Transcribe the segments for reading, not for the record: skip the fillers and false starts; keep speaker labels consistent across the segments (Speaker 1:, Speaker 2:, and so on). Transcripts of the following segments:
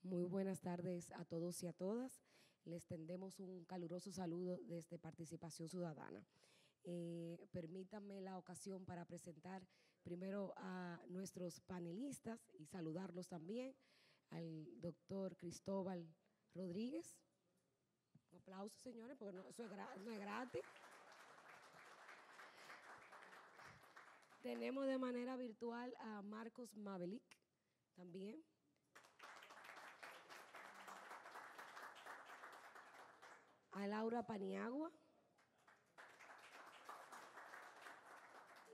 Speaker 1: Muy buenas tardes a todos y a todas. Les tendemos un caluroso saludo desde Participación Ciudadana. Permítanme la ocasión para presentar primero a nuestros panelistas y saludarlos también, al doctor Cristóbal Rodríguez. Un aplauso, señores, porque no es gratis. Tenemos de manera virtual a Marcos Mavelic también. A Laura Paniagua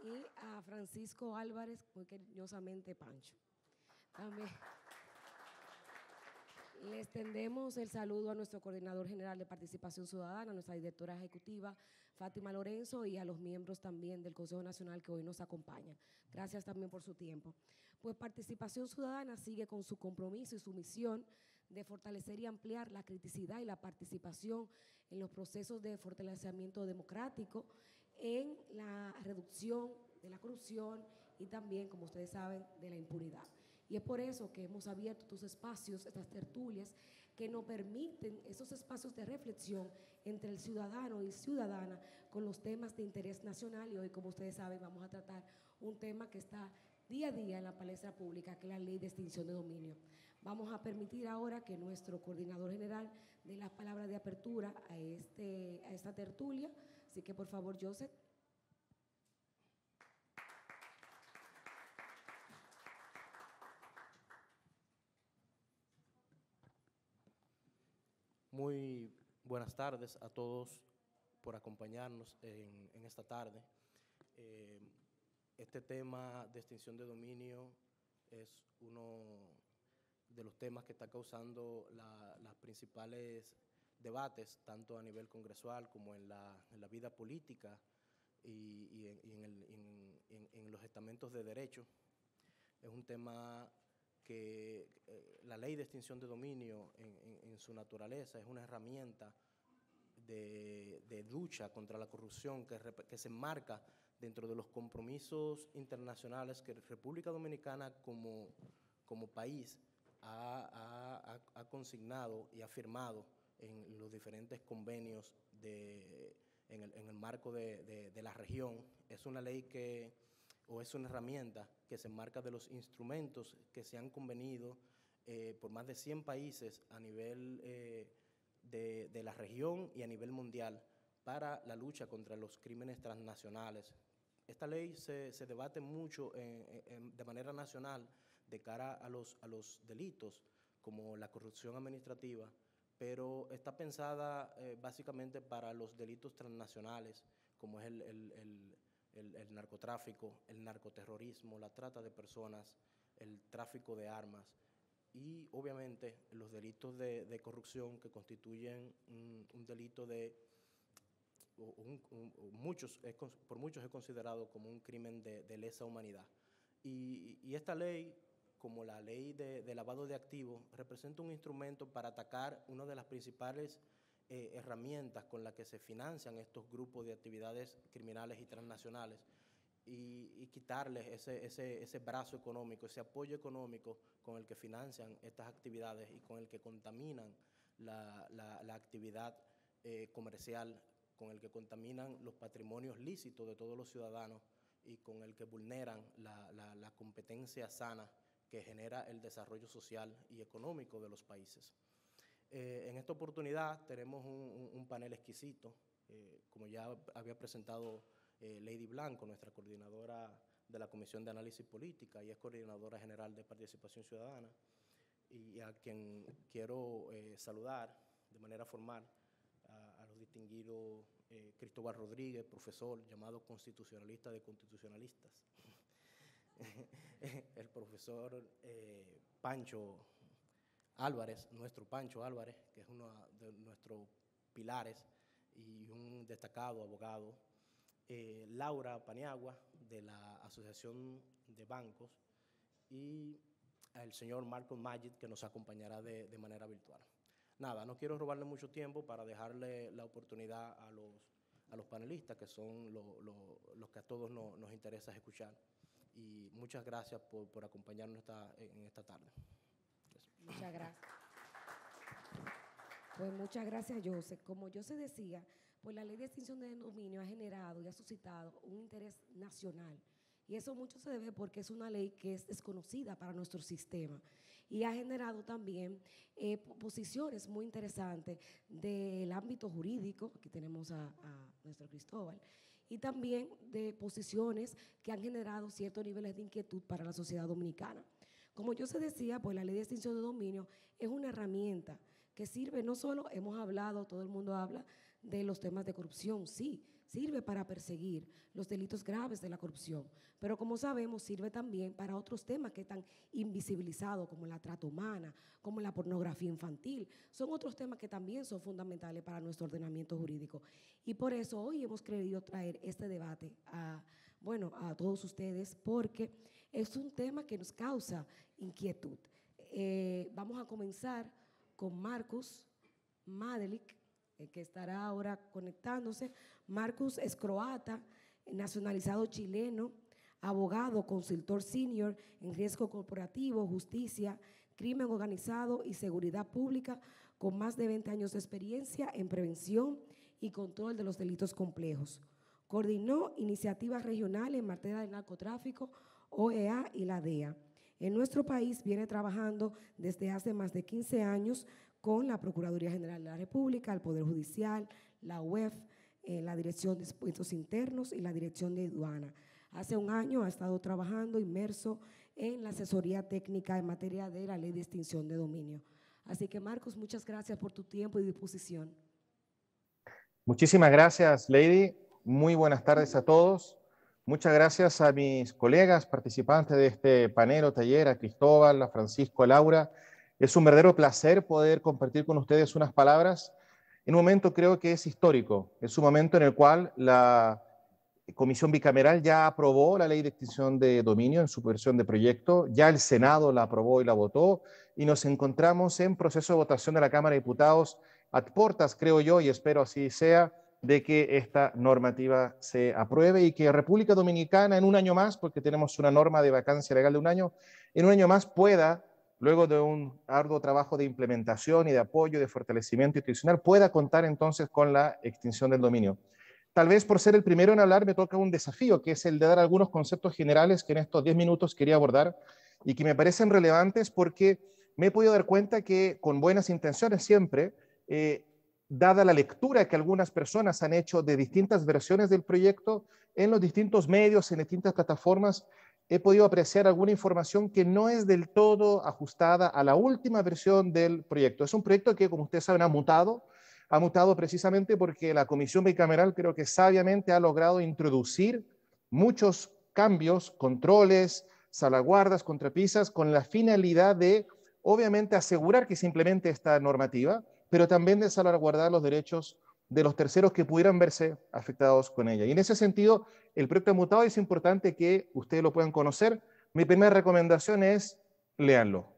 Speaker 1: y a Francisco Álvarez, muy cariñosamente Pancho. También les tendemos el saludo a nuestro coordinador general de Participación Ciudadana, a nuestra directora ejecutiva Fátima Lorenzo y a los miembros también del Consejo Nacional que hoy nos acompañan. Gracias también por su tiempo. Pues Participación Ciudadana sigue con su compromiso y su misión de fortalecer y ampliar la criticidad y la participación en los procesos de fortalecimiento democrático, en la reducción de la corrupción y también, como ustedes saben, de la impunidad. Y es por eso que hemos abierto estos espacios, estas tertulias, que nos permiten esos espacios de reflexión entre el ciudadano y ciudadana con los temas de interés nacional. Y hoy, como ustedes saben, vamos a tratar un tema que está día a día en la palestra pública, que es la Ley de Extinción de Dominio. Vamos a permitir ahora que nuestro coordinador general dé las palabras de apertura a esta tertulia. Así que, por favor, Joseph.
Speaker 2: Muy buenas tardes a todos por acompañarnos en esta tarde. Este tema de extinción de dominio es uno de los temas que está causando los principales debates, tanto a nivel congresual como en la vida política y en los estamentos de derecho. Es un tema que la ley de extinción de dominio en su naturaleza es una herramienta de lucha contra la corrupción que se enmarca dentro de los compromisos internacionales que República Dominicana como país ha consignado y ha firmado en los diferentes convenios en el marco de la región. Es una ley o es una herramienta que se enmarca de los instrumentos que se han convenido por más de 100 países a nivel de la región y a nivel mundial para la lucha contra los crímenes transnacionales. Esta ley se debate mucho de manera nacional de cara a los delitos como la corrupción administrativa, pero está pensada básicamente para los delitos transnacionales, como es el narcotráfico, el narcoterrorismo, la trata de personas, el tráfico de armas y obviamente los delitos de corrupción que constituyen un delito por muchos es considerado como un crimen de lesa humanidad. Y esta ley, como la ley de lavado de activos, representa un instrumento para atacar una de las principales herramientas con las que se financian estos grupos de actividades criminales y transnacionales y quitarles ese brazo económico, ese apoyo económico con el que financian estas actividades y con el que contaminan la actividad comercial, con el que contaminan los patrimonios lícitos de todos los ciudadanos y con el que vulneran la competencia sana que genera el desarrollo social y económico de los países. En esta oportunidad tenemos un panel exquisito, como ya había presentado Lady Blanco, nuestra coordinadora de la Comisión de Análisis Política y es coordinadora general de Participación Ciudadana, y a quien quiero saludar de manera formal a los distinguidos Cristóbal Rodríguez, profesor llamado constitucionalista de constitucionalistas, el profesor Pancho Álvarez, nuestro Pancho Álvarez, que es uno de nuestros pilares y un destacado abogado, Laura Paniagua, de la Asociación de Bancos, y el señor Marcos Magid, que nos acompañará de manera virtual. Nada, no quiero robarle mucho tiempo para dejarle la oportunidad a los panelistas, que son los que a todos nos interesa escuchar. Y muchas gracias por acompañarnos en esta tarde.
Speaker 1: Muchas gracias. Pues muchas gracias, José. Como yo se decía, pues la ley de extinción de dominio ha generado y ha suscitado un interés nacional. Y eso mucho se debe porque es una ley que es desconocida para nuestro sistema. Y ha generado también posiciones muy interesantes del ámbito jurídico, aquí tenemos a nuestro Cristóbal, y también de posiciones que han generado ciertos niveles de inquietud para la sociedad dominicana. Como yo se decía, pues la ley de extinción de dominio es una herramienta que sirve, no solo hemos hablado, todo el mundo habla de los temas de corrupción, sí, sirve para perseguir los delitos graves de la corrupción, pero como sabemos sirve también para otros temas que están invisibilizados, como la trata humana, como la pornografía infantil, son otros temas que también son fundamentales para nuestro ordenamiento jurídico. Y por eso hoy hemos querido traer este debate a todos ustedes, porque es un tema que nos causa inquietud. Vamos a comenzar con Marcus Madelic, que estará ahora conectándose. Marcus es croata, nacionalizado chileno, abogado, consultor senior en riesgo corporativo, justicia, crimen organizado y seguridad pública, con más de 20 años de experiencia en prevención y control de los delitos complejos. Coordinó iniciativas regionales en materia de narcotráfico, OEA y la DEA. En nuestro país viene trabajando desde hace más de 15 años con la Procuraduría General de la República, el Poder Judicial, la UEF, la Dirección de Impuestos Internos y la Dirección de Aduana. Hace un año ha estado trabajando inmerso en la asesoría técnica en materia de la Ley de Extinción de Dominio. Así que, Marcos, muchas gracias por tu tiempo y disposición.
Speaker 3: Muchísimas gracias, Lady. Muy buenas tardes a todos. Muchas gracias a mis colegas participantes de este panel o taller, a Cristóbal, a Francisco, a Laura. Es un verdadero placer poder compartir con ustedes unas palabras en un momento creo que es histórico. Es un momento en el cual la Comisión Bicameral ya aprobó la Ley de Extinción de Dominio en su versión de proyecto, ya el Senado la aprobó y la votó, y nos encontramos en proceso de votación de la Cámara de Diputados a puertas, creo yo, y espero así sea, de que esta normativa se apruebe y que República Dominicana en un año más, porque tenemos una norma de vacancia legal de un año más pueda, luego de un arduo trabajo de implementación y de apoyo, de fortalecimiento institucional, pueda contar entonces con la extinción del dominio. Tal vez por ser el primero en hablar me toca un desafío, que es el de dar algunos conceptos generales que en estos 10 minutos quería abordar y que me parecen relevantes porque me he podido dar cuenta que con buenas intenciones siempre, dada la lectura que algunas personas han hecho de distintas versiones del proyecto en los distintos medios, en distintas plataformas, he podido apreciar alguna información que no es del todo ajustada a la última versión del proyecto. Es un proyecto que, como ustedes saben, ha mutado precisamente porque la Comisión Bicameral creo que sabiamente ha logrado introducir muchos cambios, controles, salvaguardas, contrapisas, con la finalidad de, obviamente, asegurar que se implemente esta normativa, pero también de salvaguardar los derechos de los terceros que pudieran verse afectados con ella. Y en ese sentido, el proyecto ha mutado y es importante que ustedes lo puedan conocer. Mi primera recomendación es léanlo.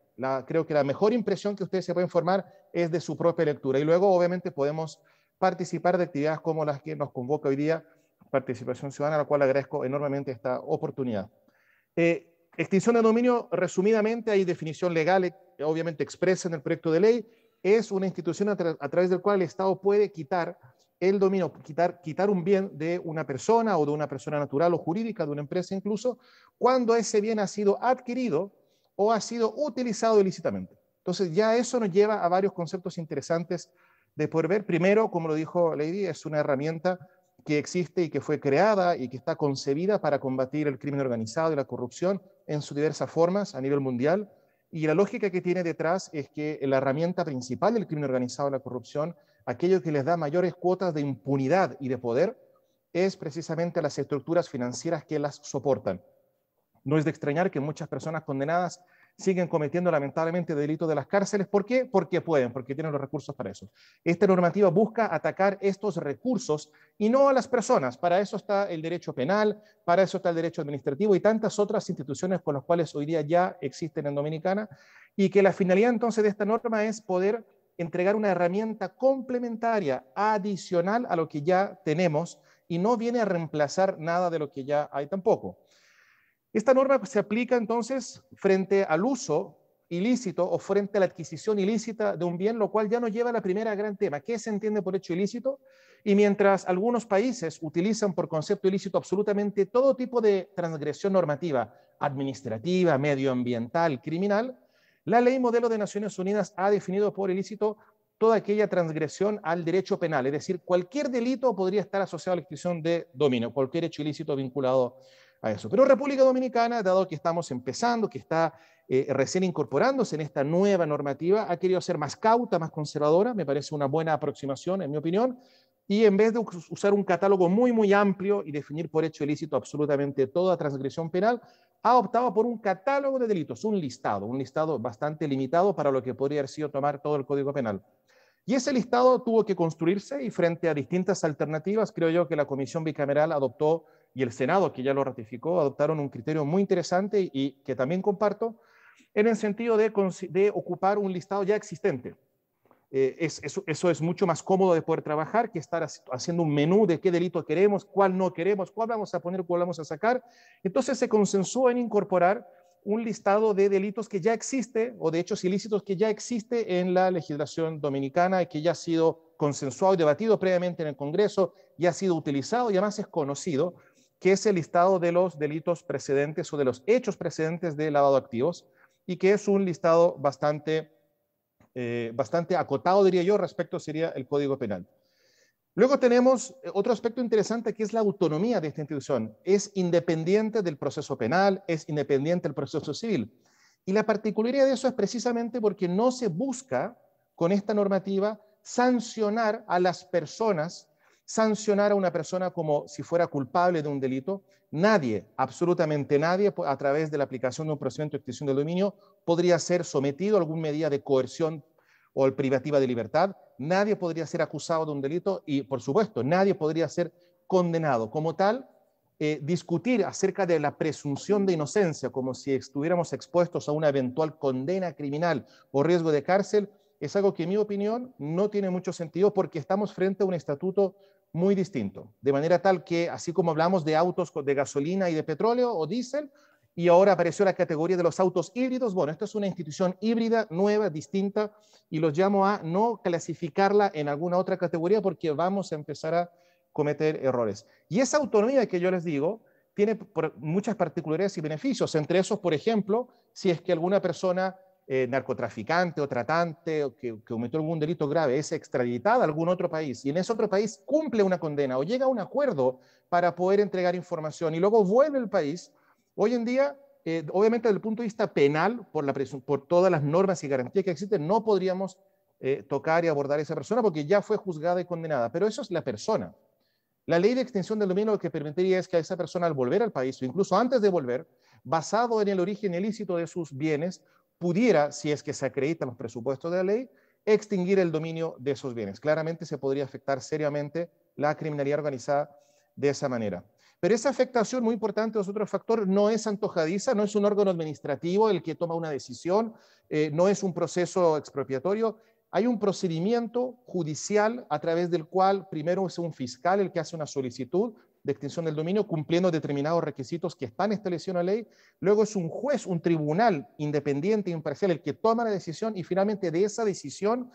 Speaker 3: Creo que la mejor impresión que ustedes se pueden formar es de su propia lectura. Y luego, obviamente, podemos participar de actividades como las que nos convoca hoy día Participación Ciudadana, a la cual agradezco enormemente esta oportunidad. Extinción de dominio, resumidamente, hay definición legal, obviamente expresa en el proyecto de ley. Es una institución a través del cual el Estado puede quitar el dominio, quitar un bien de una persona o de una persona natural o jurídica, de una empresa incluso, cuando ese bien ha sido adquirido o ha sido utilizado ilícitamente. Entonces ya eso nos lleva a varios conceptos interesantes de poder ver. Primero, como lo dijo Lady, es una herramienta que existe y que fue creada y que está concebida para combatir el crimen organizado y la corrupción en sus diversas formas a nivel mundial. Y la lógica que tiene detrás es que la herramienta principal del crimen organizado y la corrupción, aquello que les da mayores cuotas de impunidad y de poder, es precisamente las estructuras financieras que las soportan. No es de extrañar que muchas personas condenadas siguen cometiendo lamentablemente delitos de las cárceles. ¿Por qué? Porque pueden, porque tienen los recursos para eso. Esta normativa busca atacar estos recursos y no a las personas. Para eso está el derecho penal, para eso está el derecho administrativo y tantas otras instituciones con las cuales hoy día ya existen en Dominicana, y que la finalidad entonces de esta norma es poder entregar una herramienta complementaria, adicional a lo que ya tenemos, y no viene a reemplazar nada de lo que ya hay tampoco. Esta norma se aplica entonces frente al uso ilícito o frente a la adquisición ilícita de un bien, lo cual ya nos lleva a la primera gran tema. ¿Qué se entiende por hecho ilícito? Y mientras algunos países utilizan por concepto ilícito absolutamente todo tipo de transgresión normativa, administrativa, medioambiental, criminal, la Ley Modelo de Naciones Unidas ha definido por ilícito toda aquella transgresión al derecho penal, es decir, cualquier delito podría estar asociado a la extinción de dominio, cualquier hecho ilícito vinculado a eso. Pero República Dominicana, dado que estamos empezando, que está recién incorporándose en esta nueva normativa, ha querido ser más cauta, más conservadora, me parece una buena aproximación, en mi opinión, y en vez de usar un catálogo muy, muy amplio y definir por hecho ilícito absolutamente toda transgresión penal, ha optado por un catálogo de delitos, un listado bastante limitado para lo que podría haber sido tomar todo el Código Penal. Y ese listado tuvo que construirse y frente a distintas alternativas, creo yo que la Comisión Bicameral adoptó, y el Senado, que ya lo ratificó, adoptaron un criterio muy interesante y que también comparto, en el sentido de ocupar un listado ya existente. Eso es mucho más cómodo de poder trabajar que estar haciendo un menú de qué delito queremos, cuál no queremos, cuál vamos a poner, cuál vamos a sacar. Entonces se consensuó en incorporar un listado de delitos que ya existe o de hechos ilícitos que ya existe en la legislación dominicana y que ya ha sido consensuado y debatido previamente en el Congreso, ya ha sido utilizado y además es conocido, que es el listado de los delitos precedentes o de los hechos precedentes de lavado de activos y que es un listado bastante acotado, diría yo, respecto sería el Código Penal. Luego tenemos otro aspecto interesante que es la autonomía de esta institución. Es independiente del proceso penal, es independiente del proceso civil. Y la particularidad de eso es precisamente porque no se busca con esta normativa sancionar a las personas, sancionar a una persona como si fuera culpable de un delito. Nadie, absolutamente nadie, a través de la aplicación de un procedimiento de extinción del dominio, podría ser sometido a alguna medida de coerción o privativa de libertad. Nadie podría ser acusado de un delito y, por supuesto, nadie podría ser condenado. Como tal, discutir acerca de la presunción de inocencia, como si estuviéramos expuestos a una eventual condena criminal o riesgo de cárcel, es algo que, en mi opinión, no tiene mucho sentido porque estamos frente a un estatuto muy distinto. De manera tal que, así como hablamos de autos de gasolina y de petróleo o diésel, y ahora apareció la categoría de los autos híbridos. Bueno, esta es una institución híbrida, nueva, distinta, y los llamo a no clasificarla en alguna otra categoría porque vamos a empezar a cometer errores. Y esa autonomía que yo les digo tiene muchas particularidades y beneficios. Entre esos, por ejemplo, si es que alguna persona narcotraficante o tratante o que cometió algún delito grave es extraditada a algún otro país y en ese otro país cumple una condena o llega a un acuerdo para poder entregar información y luego vuelve al país. Hoy en día, obviamente desde el punto de vista penal, por todas las normas y garantías que existen, no podríamos tocar y abordar a esa persona porque ya fue juzgada y condenada, pero eso es la persona. La ley de extinción del dominio lo que permitiría es que a esa persona al volver al país, o incluso antes de volver, basado en el origen ilícito de sus bienes, pudiera, si es que se acreditan los presupuestos de la ley, extinguir el dominio de esos bienes. Claramente se podría afectar seriamente la criminalidad organizada de esa manera. Pero esa afectación, muy importante, los otros factores, no es antojadiza, no es un órgano administrativo el que toma una decisión, no es un proceso expropiatorio, hay un procedimiento judicial a través del cual primero es un fiscal el que hace una solicitud de extinción del dominio cumpliendo determinados requisitos que están establecidos en la ley, luego es un juez, un independiente e imparcial el que toma la decisión y finalmente de esa decisión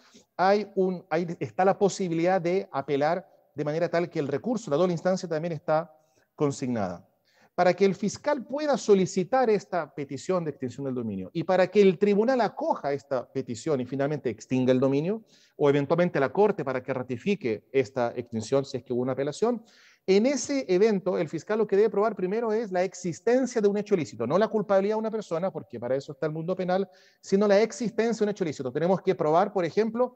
Speaker 3: está la posibilidad de apelar de manera tal que el recurso, la doble instancia también está consignada. Para que el fiscal pueda solicitar esta petición de extinción del dominio y para que el tribunal acoja esta petición y finalmente extinga el dominio, o eventualmente la corte para que ratifique esta extinción si es que hubo una apelación, en ese evento el fiscal lo que debe probar primero es la existencia de un hecho ilícito, no la culpabilidad de una persona, porque para eso está el mundo penal, sino la existencia de un hecho ilícito. Tenemos que probar, por ejemplo,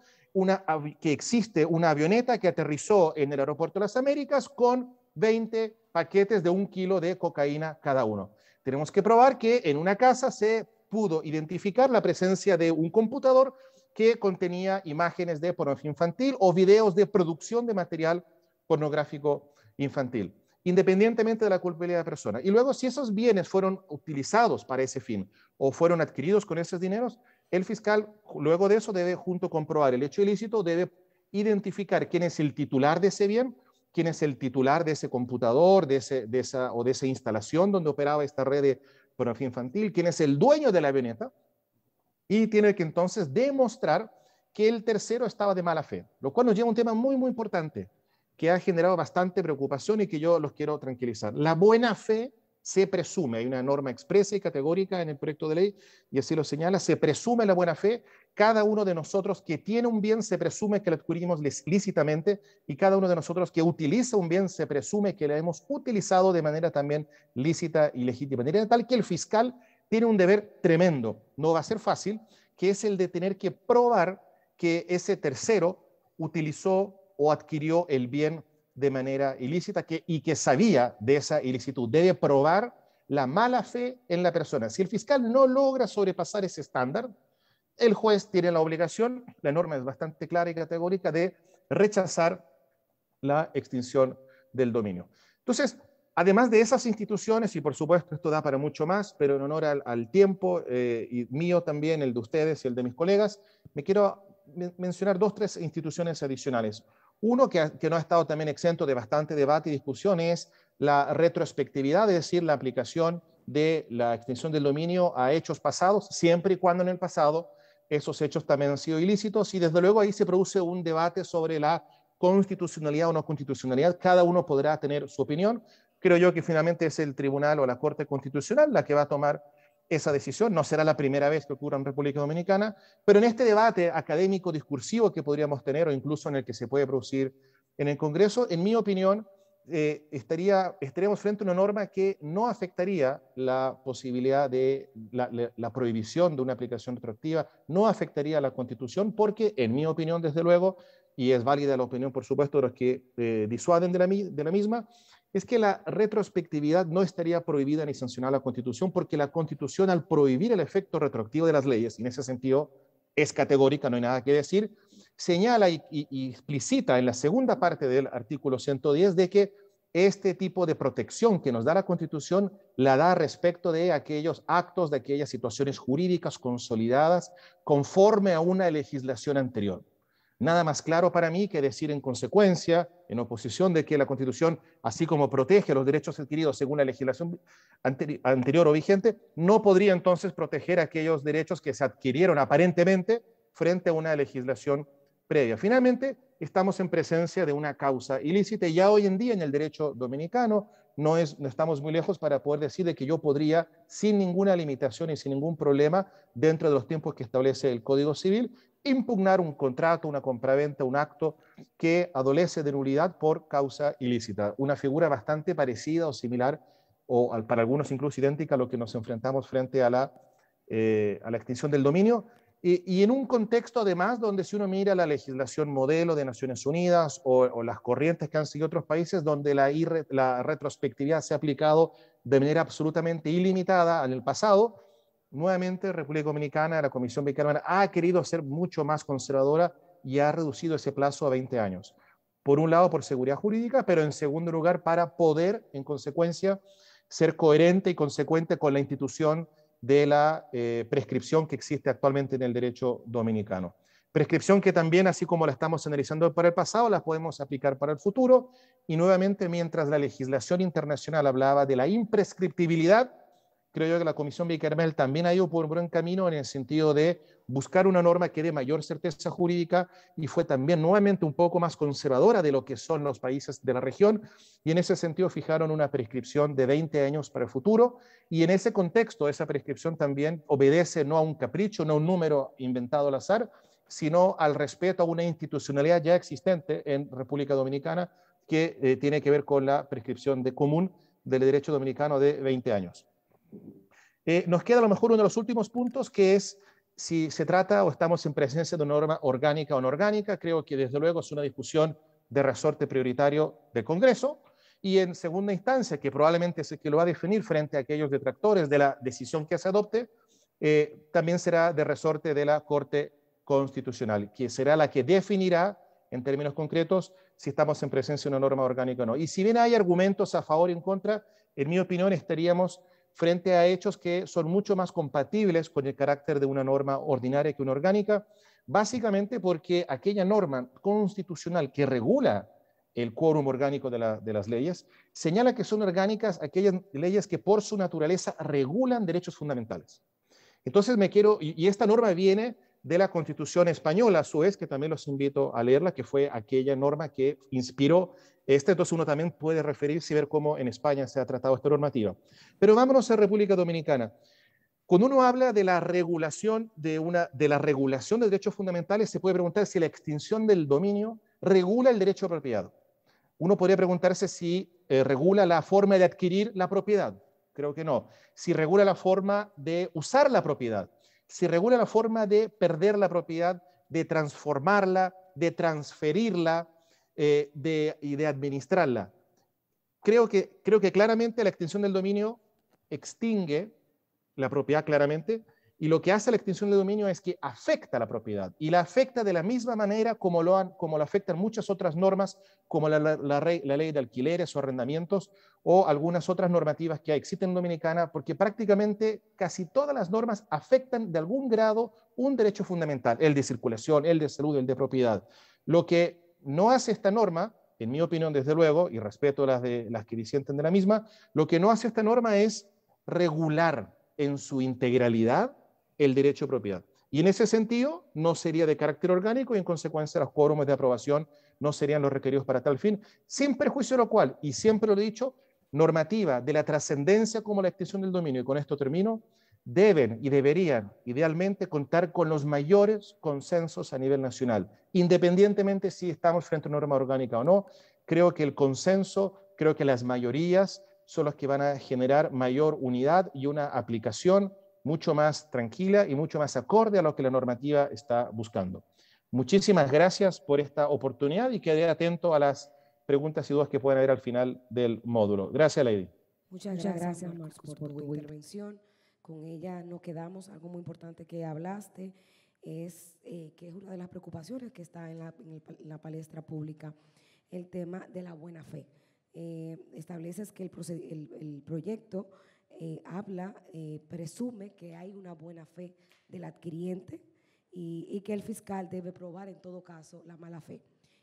Speaker 3: que existe una avioneta que aterrizó en el aeropuerto de las Américas con 20 paquetes de 1 kilo de cocaína cada uno. Tenemos que probar que en una casa se pudo identificar la presencia de un computador que contenía imágenes de pornografía infantil o videos de producción de material pornográfico infantil, independientemente de la culpabilidad de la persona. Y luego, si esos bienes fueron utilizados para ese fin o fueron adquiridos con esos dineros, el fiscal, luego de eso, debe, junto con probar el hecho ilícito, debe identificar quién es el titular de ese bien, quién es el titular de ese computador, de esa instalación donde operaba esta red de pornografía infantil, quién es el dueño de la avioneta, y tiene que entonces demostrar que el tercero estaba de mala fe, lo cual nos lleva a un tema muy, muy importante que ha generado bastante preocupación y que yo los quiero tranquilizar. La buena fe se presume, hay una norma expresa y categórica en el proyecto de ley, y así lo señala, se presume la buena fe. Cada uno de nosotros que tiene un bien se presume que lo adquirimos lícitamente, y cada uno de nosotros que utiliza un bien se presume que lo hemos utilizado de manera también lícita y legítima. De manera tal que el fiscal tiene un deber tremendo, no va a ser fácil, que es el de tener que probar que ese tercero utilizó o adquirió el bien de manera ilícita y que sabía de esa ilicitud. Debe probar la mala fe en la persona. Si el fiscal no logra sobrepasar ese estándar, el juez tiene la obligación, la norma es bastante clara y categórica, de rechazar la extinción del dominio. Entonces, además de esas instituciones, y por supuesto esto da para mucho más, pero en honor al tiempo, y mío también, el de ustedes y el de mis colegas, me quiero mencionar 2 o 3 instituciones adicionales. Uno que no ha estado también exento de bastante debate y discusión es la retrospectividad, es decir, la aplicación de la extinción del dominio a hechos pasados, siempre y cuando en el pasado esos hechos también han sido ilícitos, y desde luego ahí se produce un debate sobre la constitucionalidad o no constitucionalidad. Cada uno podrá tener su opinión. Creo yo que finalmente es el Tribunal o la Corte Constitucional la que va a tomar esa decisión. No será la primera vez que ocurra en República Dominicana, pero en este debate académico discursivo que podríamos tener, o incluso en el que se puede producir en el Congreso, en mi opinión, estaríamos frente a una norma que no afectaría la posibilidad de la prohibición de una aplicación retroactiva, no afectaría la Constitución, porque en mi opinión, desde luego, y es válida la opinión, por supuesto, de los que disuaden de la misma, es que la retrospectividad no estaría prohibida ni sancionada la Constitución, porque la Constitución, al prohibir el efecto retroactivo de las leyes, y en ese sentido es categórica, no hay nada que decir, señala y explicita en la segunda parte del artículo 110 de que este tipo de protección que nos da la Constitución la da respecto de aquellos actos, de aquellas situaciones jurídicas consolidadas conforme a una legislación anterior. Nada más claro para mí que decir en consecuencia, en oposición, de que la Constitución, así como protege los derechos adquiridos según la legislación anterior o vigente, no podría entonces proteger aquellos derechos que se adquirieron aparentemente frente a una legislación previa. Finalmente, estamos en presencia de una causa ilícita, y ya hoy en día en el derecho dominicano no estamos muy lejos para poder decir de que yo podría, sin ninguna limitación y sin ningún problema, dentro de los tiempos que establece el Código Civil, impugnar un contrato, una compraventa, un acto que adolece de nulidad por causa ilícita. Una figura bastante parecida o similar, o para algunos incluso idéntica a lo que nos enfrentamos frente a la extinción del dominio. Y en un contexto además donde, si uno mira la legislación modelo de Naciones Unidas o las corrientes que han seguido otros países, donde la retrospectividad se ha aplicado de manera absolutamente ilimitada en el pasado, nuevamente República Dominicana, la Comisión Bicameral, ha querido ser mucho más conservadora y ha reducido ese plazo a 20 años. Por un lado, por seguridad jurídica, pero en segundo lugar, para poder, en consecuencia, ser coherente y consecuente con la institución de la prescripción que existe actualmente en el derecho dominicano. Prescripción que también, así como la estamos analizando para el pasado, la podemos aplicar para el futuro. Y nuevamente, mientras la legislación internacional hablaba de la imprescriptibilidad, creo yo que la Comisión Bicameral también ha ido por un buen camino en el sentido de buscar una norma que dé mayor certeza jurídica, y fue también nuevamente un poco más conservadora de lo que son los países de la región, y en ese sentido fijaron una prescripción de 20 años para el futuro, y en ese contexto esa prescripción también obedece no a un capricho, no a un número inventado al azar, sino al respeto a una institucionalidad ya existente en República Dominicana que tiene que ver con la prescripción común del derecho dominicano de 20 años. Nos queda a lo mejor uno de los últimos puntos, que es si se trata o estamos en presencia de una norma orgánica o no orgánica. Creo que desde luego es una discusión de resorte prioritario del Congreso, y en segunda instancia, que probablemente es el que lo va a definir frente a aquellos detractores de la decisión que se adopte, también será de resorte de la Corte Constitucional, que será la que definirá en términos concretos si estamos en presencia de una norma orgánica o no. Y si bien hay argumentos a favor y en contra, en mi opinión estaríamos frente a hechos que son mucho más compatibles con el carácter de una norma ordinaria que una orgánica, básicamente porque aquella norma constitucional que regula el quórum orgánico de las leyes señala que son orgánicas aquellas leyes que por su naturaleza regulan derechos fundamentales. Entonces y esta norma viene de la Constitución española, a su vez, que también los invito a leerla, que fue aquella norma que inspiró entonces uno también puede referirse y ver cómo en España se ha tratado esta normativa. Pero vámonos a República Dominicana. Cuando uno habla de la regulación de derechos fundamentales, se puede preguntar si la extinción del dominio regula el derecho a propiedad. Uno podría preguntarse si regula la forma de adquirir la propiedad. Creo que no. Si regula la forma de usar la propiedad. Si regula la forma de perder la propiedad, de transformarla, de transferirla y de administrarla. Creo que claramente la extinción del dominio extingue la propiedad claramente, y lo que hace la extinción de dominio es que afecta la propiedad, y la afecta de la misma manera como lo afectan muchas otras normas, como la ley de alquileres o arrendamientos, o algunas otras normativas que existen en Dominicana, porque prácticamente casi todas las normas afectan de algún grado un derecho fundamental, el de circulación, el de salud, el de propiedad. Lo que no hace esta norma, en mi opinión desde luego, y respeto las que disienten de la misma, lo que no hace esta norma es regular en su integralidad el derecho a propiedad. Y en ese sentido no sería de carácter orgánico y en consecuencia los quórums de aprobación no serían los requeridos para tal fin, sin perjuicio de lo cual, y siempre lo he dicho, normativa de la trascendencia como la extinción del dominio, y con esto termino, deben y deberían idealmente contar con los mayores consensos a nivel nacional, independientemente si estamos frente a una norma orgánica o no. Creo que el consenso, creo que las mayorías son los que van a generar mayor unidad y una aplicación mucho más tranquila y mucho más acorde a lo que la normativa está buscando. Muchísimas gracias por esta oportunidad y quedaré atento a las preguntas y dudas que puedan haber al final del módulo. Gracias, Lady.
Speaker 1: Muchas gracias, Marcos, por tu intervención. Con ella nos quedamos. Algo muy importante que hablaste es que es una de las preocupaciones que está en la palestra pública, el tema de la buena fe. Estableces que el proyecto presume que hay una buena fe del adquiriente y que el fiscal debe probar en todo caso la mala fe.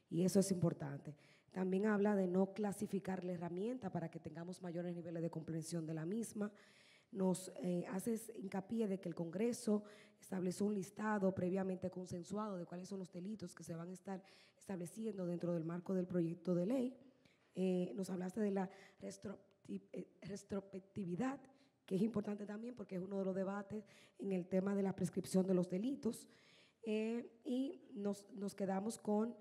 Speaker 1: Y eso es importante. También habla de no clasificar la herramienta para que tengamos mayores niveles de comprensión de la misma. Nos hace hincapié de que el Congreso estableció un listado previamente consensuado de cuáles son los delitos que se van a estar estableciendo dentro del marco del proyecto de ley. Nos hablaste de la retrospectividad, que es importante también porque es uno de los debates en el tema de la prescripción de los delitos. Y nos quedamos con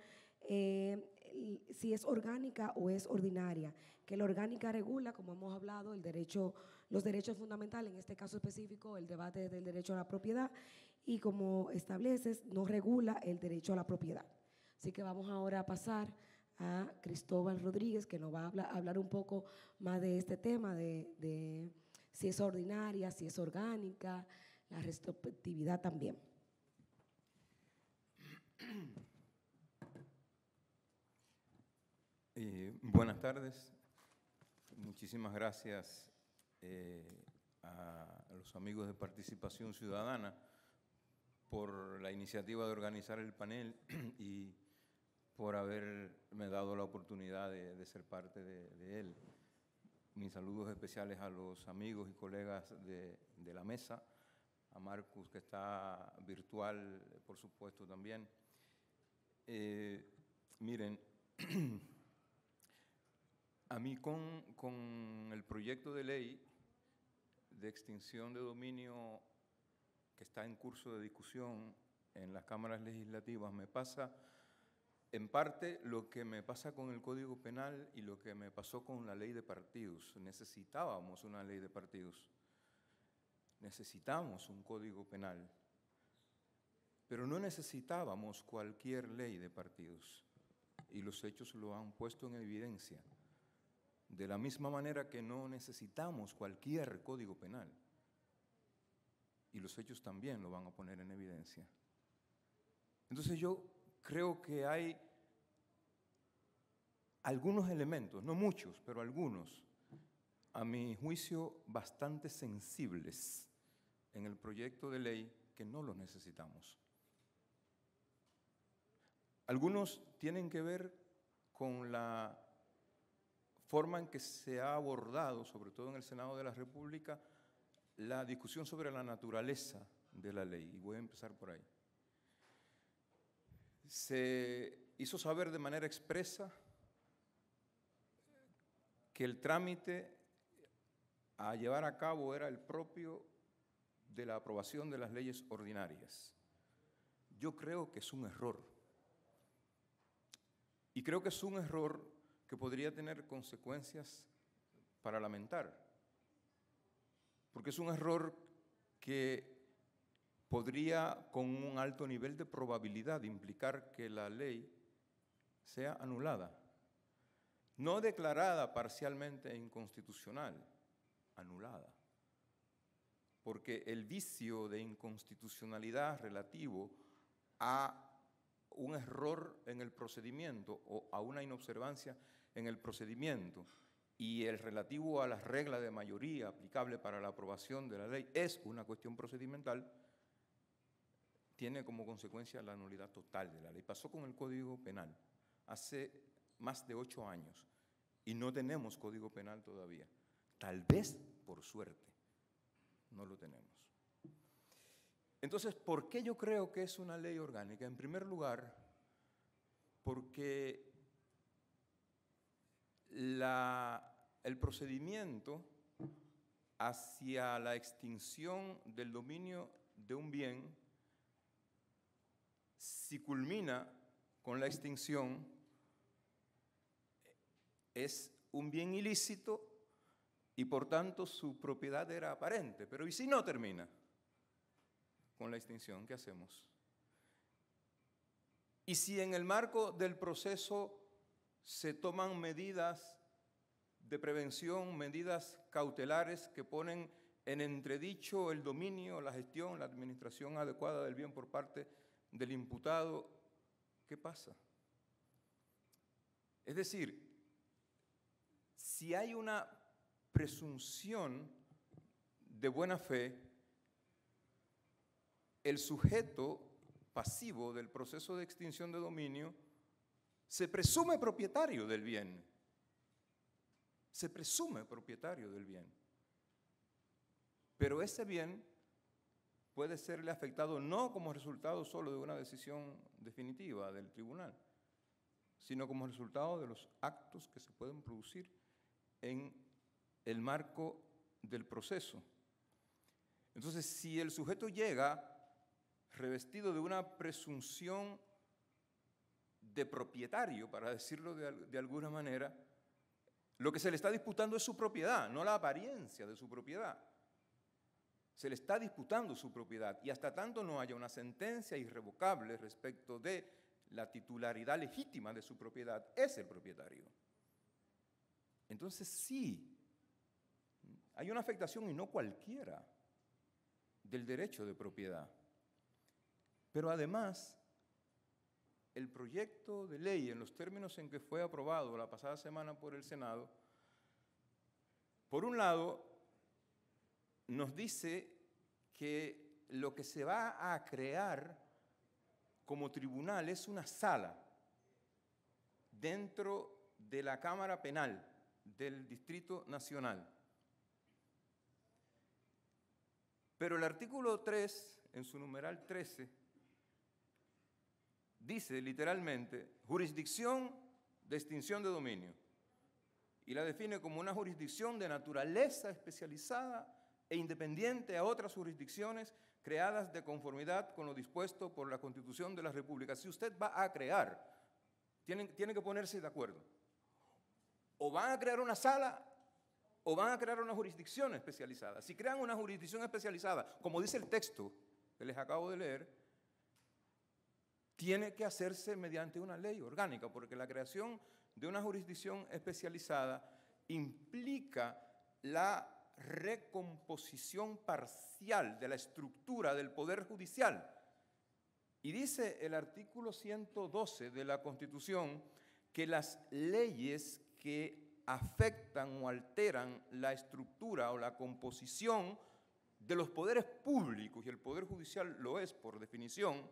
Speaker 1: si es orgánica o es ordinaria, que la orgánica regula, como hemos hablado, los derechos fundamentales, en este caso específico, el debate del derecho a la propiedad, y como estableces, no regula el derecho a la propiedad. Así que vamos ahora a pasar a Cristóbal Rodríguez, que nos va a hablar un poco más de este tema, de si es ordinaria, si es orgánica, la retrospectividad también.
Speaker 4: Buenas tardes. Muchísimas gracias a los amigos de Participación Ciudadana por la iniciativa de organizar el panel y por haberme dado la oportunidad de ser parte de él. Mis saludos especiales a los amigos y colegas de la mesa, a Marcus, que está virtual, por supuesto, también. Miren, a mí con el proyecto de ley de extinción de dominio que está en curso de discusión en las cámaras legislativas me pasa en parte lo que me pasa con el Código Penal y lo que me pasó con la ley de partidos. Necesitábamos una ley de partidos, necesitamos un Código Penal, pero no necesitábamos cualquier ley de partidos, y los hechos lo han puesto en evidencia. De la misma manera que no necesitamos cualquier Código Penal, y los hechos también lo van a poner en evidencia. Entonces yo creo que hay algunos elementos, no muchos, pero algunos, a mi juicio, bastante sensibles en el proyecto de ley que no los necesitamos. Algunos tienen que ver con la forma en que se ha abordado, sobre todo en el Senado de la República, la discusión sobre la naturaleza de la ley, y voy a empezar por ahí. Se hizo saber de manera expresa que el trámite a llevar a cabo era el propio de la aprobación de las leyes ordinarias. Yo creo que es un error. Y creo que es un error que podría tener consecuencias para lamentar. Porque es un error que podría, con un alto nivel de probabilidad, implicar que la ley sea anulada. No declarada parcialmente inconstitucional, anulada. Porque el vicio de inconstitucionalidad relativo a un error en el procedimiento o a una inobservancia en el procedimiento y el relativo a las reglas de mayoría aplicable para la aprobación de la ley es una cuestión procedimental, tiene como consecuencia la nulidad total de la ley. Pasó con el Código Penal hace más de 8 años y no tenemos Código Penal todavía. Tal vez, por suerte, no lo tenemos. Entonces, ¿por qué yo creo que es una ley orgánica? En primer lugar, porque el procedimiento hacia la extinción del dominio de un bien, si culmina con la extinción, es un bien ilícito y por tanto su propiedad era aparente. Pero ¿y si no termina con la extinción? ¿Qué hacemos? Y si en el marco del proceso se toman medidas de prevención, medidas cautelares que ponen en entredicho el dominio, la gestión, la administración adecuada del bien por parte del imputado, ¿qué pasa? Es decir, si hay una presunción de buena fe, el sujeto pasivo del proceso de extinción de dominio se presume propietario del bien. Se presume propietario del bien. Pero ese bien puede serle afectado no como resultado solo de una decisión definitiva del tribunal, sino como resultado de los actos que se pueden producir en el marco del proceso. Entonces, si el sujeto llega revestido de una presunción de propietario, para decirlo de alguna manera, lo que se le está disputando es su propiedad, no la apariencia de su propiedad. Se le está disputando su propiedad y hasta tanto no haya una sentencia irrevocable respecto de la titularidad legítima de su propiedad, es el propietario. Entonces sí, hay una afectación y no cualquiera del derecho de propiedad. Pero además, el proyecto de ley, en los términos en que fue aprobado la pasada semana por el Senado, por un lado, nos dice que lo que se va a crear como tribunal es una sala dentro de la Cámara Penal del Distrito Nacional. Pero el artículo 3, en su numeral 13, dice literalmente jurisdicción de extinción de dominio y la define como una jurisdicción de naturaleza especializada e independiente a otras jurisdicciones creadas de conformidad con lo dispuesto por la Constitución de la República. Si usted va a crear, tiene que ponerse de acuerdo. O van a crear una sala o van a crear una jurisdicción especializada. Si crean una jurisdicción especializada, como dice el texto que les acabo de leer, tiene que hacerse mediante una ley orgánica, porque la creación de una jurisdicción especializada implica la recomposición parcial de la estructura del Poder Judicial. Y dice el artículo 112 de la Constitución que las leyes que afectan o alteran la estructura o la composición de los poderes públicos, y el Poder Judicial lo es por definición,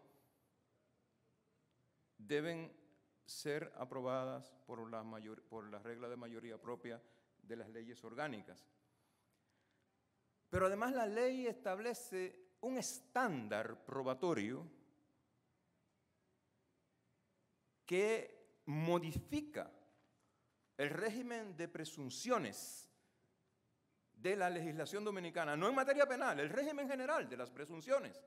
Speaker 4: deben ser aprobadas por la regla de mayoría propia de las leyes orgánicas. Pero además la ley establece un estándar probatorio que modifica el régimen de presunciones de la legislación dominicana, no en materia penal, el régimen general de las presunciones,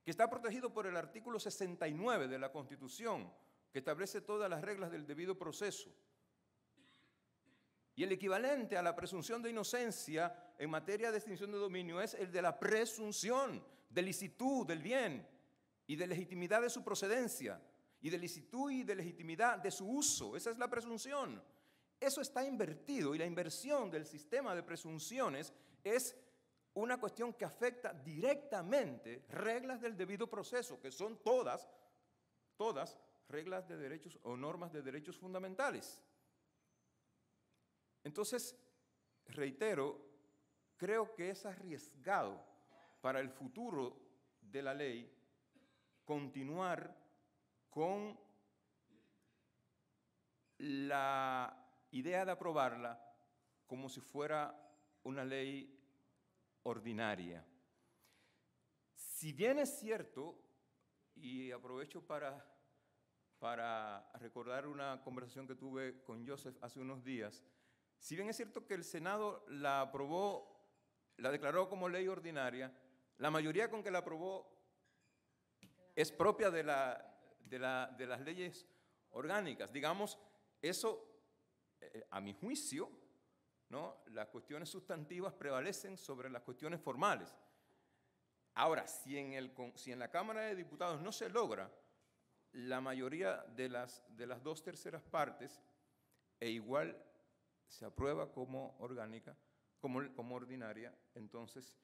Speaker 4: que está protegido por el artículo 69 de la Constitución, que establece todas las reglas del debido proceso. Y el equivalente a la presunción de inocencia en materia de extinción de dominio es el de la presunción de licitud del bien y de legitimidad de su procedencia, y de licitud y de legitimidad de su uso. Esa es la presunción. Eso está invertido, y la inversión del sistema de presunciones es una cuestión que afecta directamente reglas del debido proceso, que son todas reglas de derechos o normas de derechos fundamentales. Entonces, reitero, creo que es arriesgado para el futuro de la ley continuar con la idea de aprobarla como si fuera una ley ordinaria. Si bien es cierto, y aprovecho para recordar una conversación que tuve con Joseph hace unos días, si bien es cierto que el Senado la aprobó, la declaró como ley ordinaria, la mayoría con que la aprobó es propia de las leyes orgánicas. Digamos, eso, a mi juicio, ¿no?, las cuestiones sustantivas prevalecen sobre las cuestiones formales. Ahora, si en la Cámara de Diputados no se logra la mayoría de las 2/3 partes, e igual se aprueba como orgánica, como ordinaria, entonces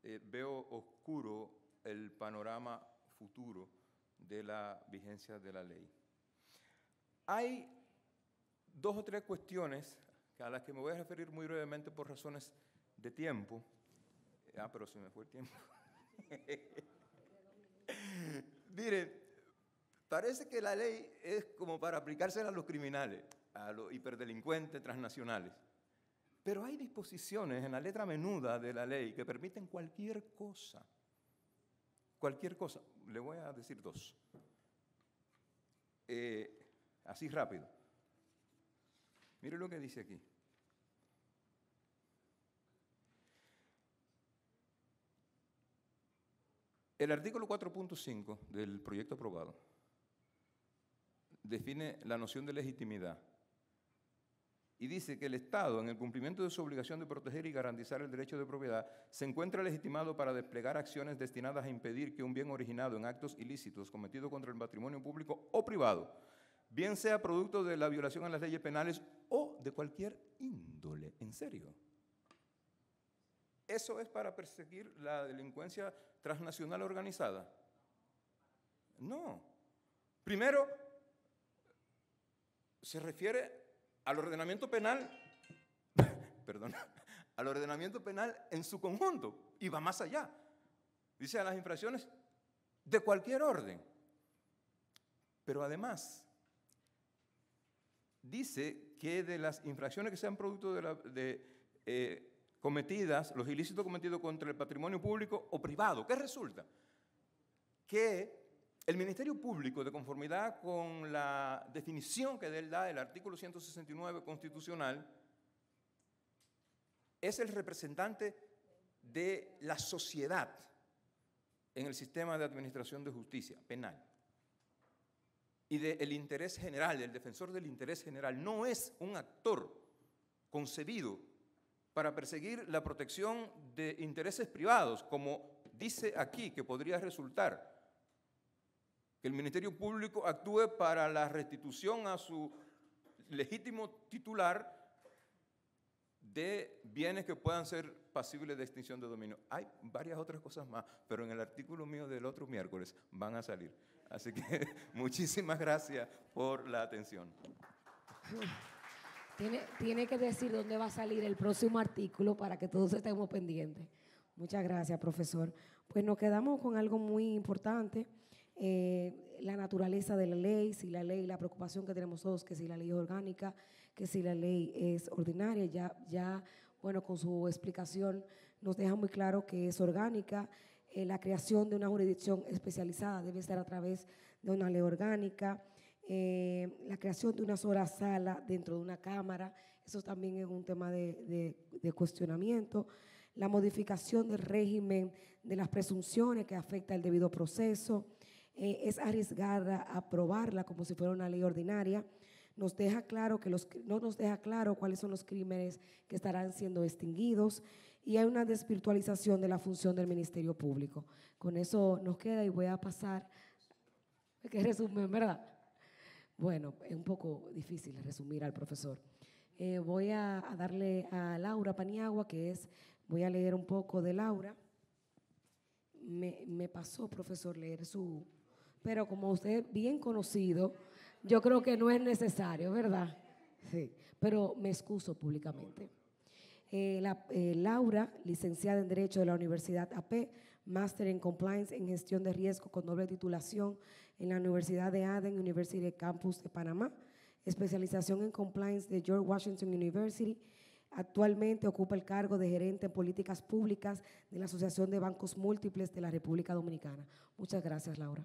Speaker 4: veo oscuro el panorama futuro de la vigencia de la ley. Hay 2 o 3 cuestiones a las que me voy a referir muy brevemente por razones de tiempo. Pero se me fue el tiempo. Miren, parece que la ley es como para aplicársela a los criminales, a los hiperdelincuentes transnacionales. Pero hay disposiciones en la letra menuda de la ley que permiten cualquier cosa. Cualquier cosa. Le voy a decir 2. Así rápido. Mire lo que dice aquí. El artículo 4.5 del proyecto aprobado define la noción de legitimidad y dice que el Estado, en el cumplimiento de su obligación de proteger y garantizar el derecho de propiedad, se encuentra legitimado para desplegar acciones destinadas a impedir que un bien originado en actos ilícitos cometidos contra el patrimonio público o privado, bien sea producto de la violación a las leyes penales o de cualquier índole. ¿En serio? ¿Eso es para perseguir la delincuencia transnacional organizada? No. Primero, se refiere al ordenamiento penal, al ordenamiento penal en su conjunto, y va más allá. Dice a las infracciones de cualquier orden. Pero además, dice que de las infracciones que sean producto cometidas, los ilícitos cometidos contra el patrimonio público o privado, ¿qué resulta? Que el Ministerio Público, de conformidad con la definición que él da del artículo 169 constitucional, es el representante de la sociedad en el sistema de administración de justicia penal y del interés general, el defensor del interés general. No es un actor concebido para perseguir la protección de intereses privados, como dice aquí que podría resultar, que el Ministerio Público actúe para la restitución a su legítimo titular de bienes que puedan ser pasibles de extinción de dominio. Hay varias otras cosas más, pero en el artículo mío del otro miércoles van a salir. Así que muchísimas gracias por la atención.
Speaker 1: Tiene que decir dónde va a salir el próximo artículo para que todos estemos pendientes. Muchas gracias, profesor. Pues nos quedamos con algo muy importante, la naturaleza de la ley, si la ley, la preocupación que tenemos todos, que si la ley es orgánica, que si la ley es ordinaria. Ya bueno, con su explicación nos deja muy claro que es orgánica. La creación de una jurisdicción especializada debe ser a través de una ley orgánica. La creación de una sola sala dentro de una Cámara, eso también es un tema de cuestionamiento. La modificación del régimen de las presunciones que afecta el debido proceso. Es arriesgada a aprobarla como si fuera una ley ordinaria. Nos deja claro que no nos deja claro cuáles son los crímenes que estarán siendo extinguidos, y hay una desvirtualización de la función del Ministerio Público. Con eso nos queda, y voy a pasar, que resumen, ¿verdad? Bueno, es un poco difícil resumir al profesor. Voy a darle a Laura Paniagua, voy a leer un poco de Laura. Me pasó, profesor, leer pero como usted es bien conocido, yo creo que no es necesario, ¿verdad? Sí, pero me excuso públicamente. Laura, licenciada en Derecho de la Universidad AP, Máster en Compliance en Gestión de Riesgo con doble titulación en la Universidad de Aden, University Campus de Panamá, especialización en Compliance de George Washington University. Actualmente ocupa el cargo de gerente en políticas públicas de la Asociación de Bancos Múltiples de la República Dominicana. Muchas gracias, Laura.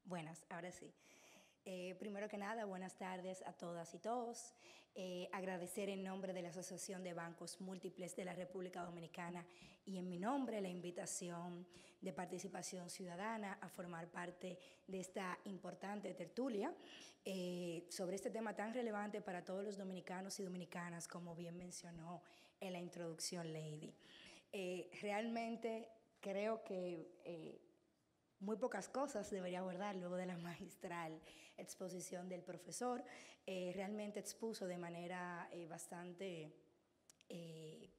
Speaker 5: Buenas, ahora sí. Primero que nada, buenas tardes a todas y todos. Agradecer en nombre de la Asociación de Bancos Múltiples de la República Dominicana y en mi nombre la invitación de participación ciudadana a formar parte de esta importante tertulia sobre este tema tan relevante para todos los dominicanos y dominicanas, como bien mencionó en la introducción Lady. Realmente creo que muy pocas cosas debería abordar luego de la magistral exposición del profesor. Realmente expuso de manera bastante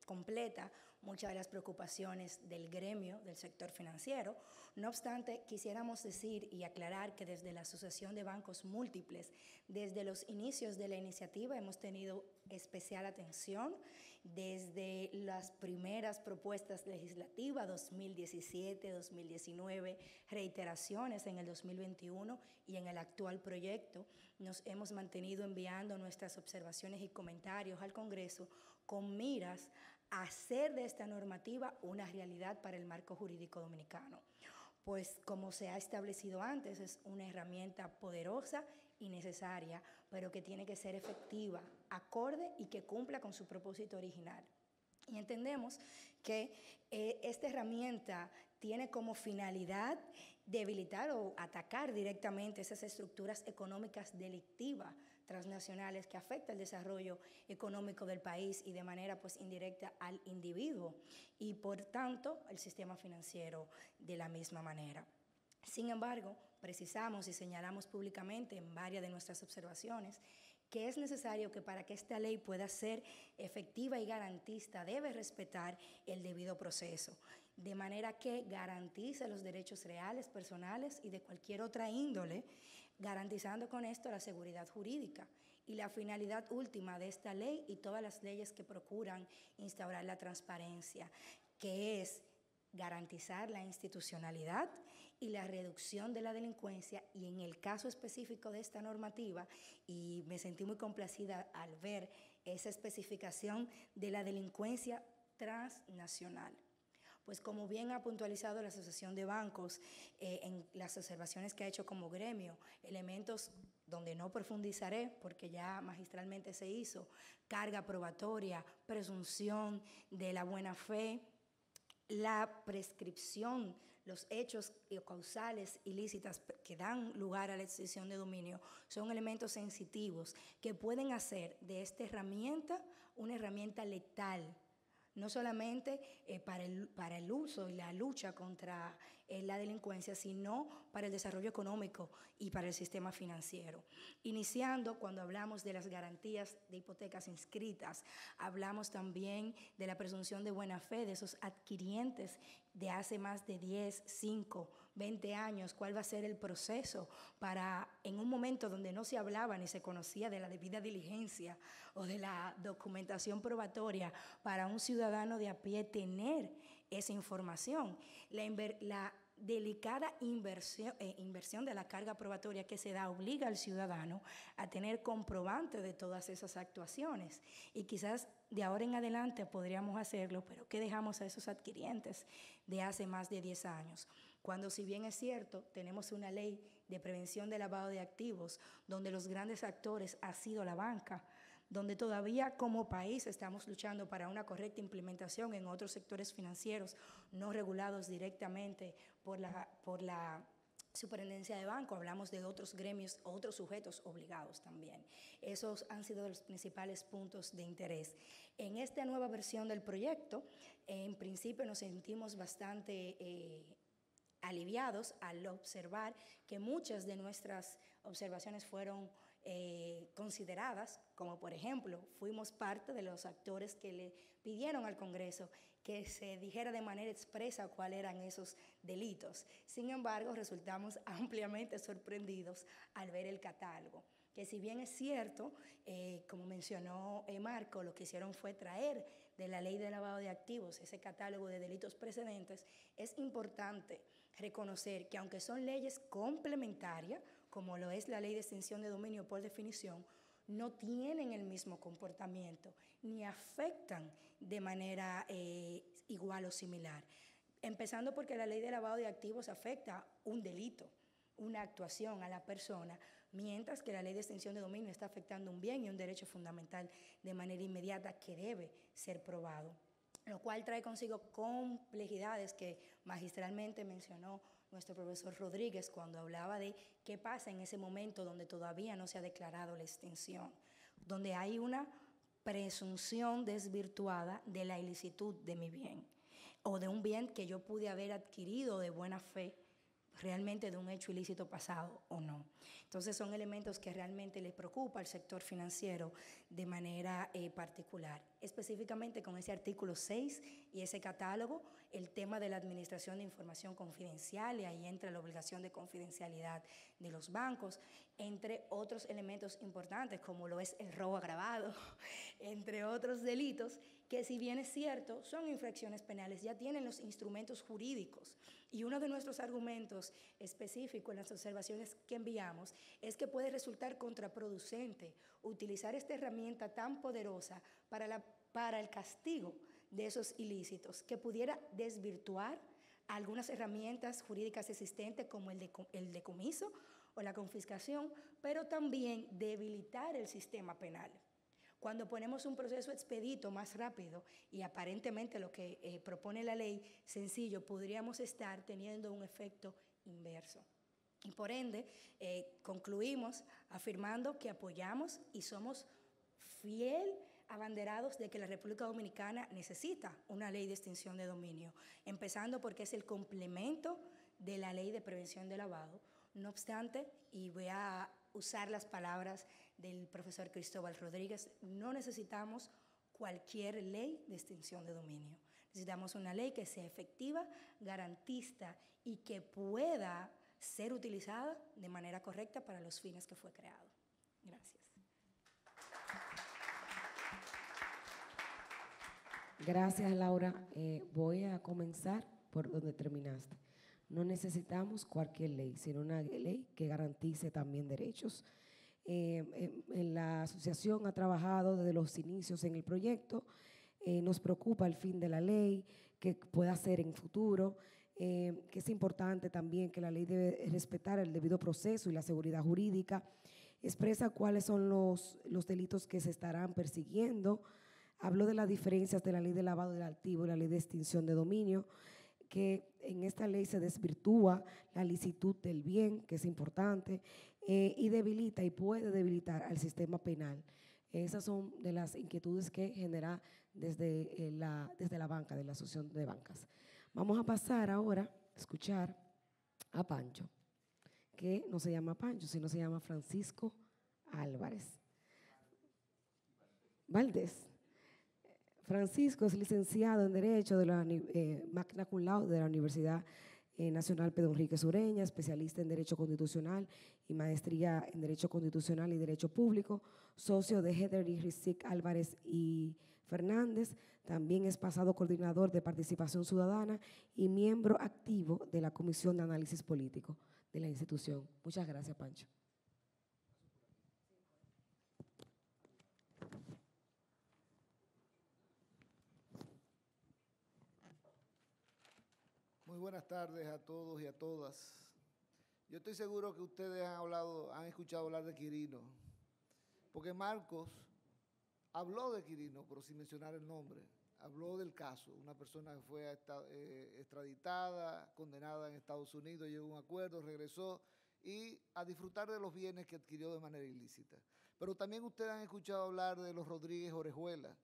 Speaker 5: completa muchas de las preocupaciones del gremio del sector financiero. No obstante, quisiéramos decir y aclarar que desde la Asociación de Bancos Múltiples, desde los inicios de la iniciativa, hemos tenido especial atención desde las primeras propuestas legislativas, 2017, 2019, reiteraciones en el 2021 y en el actual proyecto. Nos hemos mantenido enviando nuestras observaciones y comentarios al Congreso con miras a hacer de esta normativa una realidad para el marco jurídico dominicano. Pues como se ha establecido antes, es una herramienta poderosa y necesaria, pero que tiene que ser efectiva, acorde y que cumpla con su propósito original. Y entendemos que esta herramienta tiene como finalidad debilitar o atacar directamente esas estructuras económicas delictivas transnacionales que afectan el desarrollo económico del país y de manera pues indirecta al individuo y por tanto el sistema financiero de la misma manera. Sin embargo, precisamos y señalamos públicamente en varias de nuestras observaciones que es necesario que para que esta ley pueda ser efectiva y garantista debe respetar el debido proceso, de manera que garantice los derechos reales, personales y de cualquier otra índole, garantizando con esto la seguridad jurídica y la finalidad última de esta ley y todas las leyes que procuran instaurar la transparencia, que es garantizar la institucionalidad y la reducción de la delincuencia, y en el caso específico de esta normativa, y me sentí muy complacida al ver esa especificación de la delincuencia transnacional. Pues como bien ha puntualizado la Asociación de Bancos en las observaciones que ha hecho como gremio, elementos donde no profundizaré porque ya magistralmente se hizo, carga probatoria, presunción de la buena fe, la prescripción, los hechos causales ilícitas que dan lugar a la extinción de dominio son elementos sensitivos que pueden hacer de esta herramienta una herramienta letal, no solamente para el uso y la lucha contra la delincuencia, sino para el desarrollo económico y para el sistema financiero. Iniciando, cuando hablamos de las garantías de hipotecas inscritas, hablamos también de la presunción de buena fe de esos adquirientes de hace más de 10, 5, 20 años, cuál va a ser el proceso para, en un momento donde no se hablaba ni se conocía de la debida diligencia o de la documentación probatoria, para un ciudadano de a pie tener esa información. La delicada inversión de la carga probatoria que se da obliga al ciudadano a tener comprobante de todas esas actuaciones. Y quizás de ahora en adelante podríamos hacerlo, pero ¿qué dejamos a esos adquirientes de hace más de 10 años? Cuando, si bien es cierto, tenemos una ley de prevención de lavado de activos, donde los grandes actores ha sido la banca, donde todavía como país estamos luchando para una correcta implementación en otros sectores financieros no regulados directamente por la superintendencia de banco, hablamos de otros gremios, otros sujetos obligados también. Esos han sido los principales puntos de interés. En esta nueva versión del proyecto, en principio nos sentimos bastante aliviados al observar que muchas de nuestras observaciones fueron consideradas, como por ejemplo, fuimos parte de los actores que le pidieron al Congreso que se dijera de manera expresa cuáles eran esos delitos. Sin embargo, resultamos ampliamente sorprendidos al ver el catálogo, que si bien es cierto, como mencionó Marco, lo que hicieron fue traer de la ley de lavado de activos ese catálogo de delitos precedentes, es importante reconocer que aunque son leyes complementarias, como lo es la ley de extinción de dominio por definición, no tienen el mismo comportamiento ni afectan de manera igual o similar. Empezando porque la ley de lavado de activos afecta un delito, una actuación a la persona, mientras que la ley de extinción de dominio está afectando un bien y un derecho fundamental de manera inmediata que debe ser probado, lo cual trae consigo complejidades que magistralmente mencionó nuestro profesor Rodríguez cuando hablaba de qué pasa en ese momento donde todavía no se ha declarado la extinción, donde hay una presunción desvirtuada de la ilicitud de mi bien o de un bien que yo pude haber adquirido de buena fe, realmente de un hecho ilícito pasado o no. Entonces son elementos que realmente le preocupa al sector financiero de manera particular. Específicamente con ese artículo 6 y ese catálogo, el tema de la administración de información confidencial, y ahí entra la obligación de confidencialidad de los bancos, entre otros elementos importantes como lo es el robo agravado, entre otros delitos que, si bien es cierto, son infracciones penales, ya tienen los instrumentos jurídicos. Y uno de nuestros argumentos específicos en las observaciones que enviamos es que puede resultar contraproducente utilizar esta herramienta tan poderosa para el castigo de esos ilícitos, que pudiera desvirtuar algunas herramientas jurídicas existentes como el decomiso o la confiscación, pero también debilitar el sistema penal. Cuando ponemos un proceso expedito más rápido y aparentemente lo que propone la ley sencillo, podríamos estar teniendo un efecto inverso. Y por ende, concluimos afirmando que apoyamos y somos fiel abanderados de que la República Dominicana necesita una ley de extinción de dominio, empezando porque es el complemento de la ley de prevención de lavado. No obstante, y voy a usar las palabras del profesor Cristóbal Rodríguez, no necesitamos cualquier ley de extinción de dominio. Necesitamos una ley que sea efectiva, garantista y que pueda ser utilizada de manera correcta para los fines que fue creado. Gracias.
Speaker 1: Gracias, Laura. Voy a comenzar por donde terminaste. No necesitamos cualquier ley, sino una ley que garantice también derechos. En la asociación ha trabajado desde los inicios en el proyecto. Nos preocupa el fin de la ley, que pueda ser en futuro, que es importante también que la ley debe respetar el debido proceso y la seguridad jurídica. Expresa cuáles son los delitos que se estarán persiguiendo. Habló de las diferencias de la ley de lavado de activos y la ley de extinción de dominio, que en esta ley se desvirtúa la licitud del bien, que es importante, y debilita y puede debilitar al sistema penal. Esas son de las inquietudes que genera desde la banca, de la Asociación de Bancas. Vamos a pasar ahora a escuchar a Pancho, que no se llama Pancho, sino se llama Francisco Álvarez Valdés. Francisco es licenciado en Derecho de la Magna Cum Laude de la Universidad Nacional Pedro Enríquez Ureña, especialista en Derecho Constitucional y maestría en Derecho Constitucional y Derecho Público, socio de Heather y Rizk Álvarez y Fernández. También es pasado coordinador de Participación Ciudadana y miembro activo de la Comisión de Análisis Político de la institución. Muchas gracias, Pancho.
Speaker 6: Muy buenas tardes a todos y a todas. Yo estoy seguro que ustedes han escuchado hablar de Quirino, porque Marcos habló de Quirino, pero sin mencionar el nombre. Habló del caso, una persona que fue extraditada, condenada en Estados Unidos, llegó a un acuerdo, regresó y a disfrutar de los bienes que adquirió de manera ilícita. Pero también ustedes han escuchado hablar de los Rodríguez Orejuela.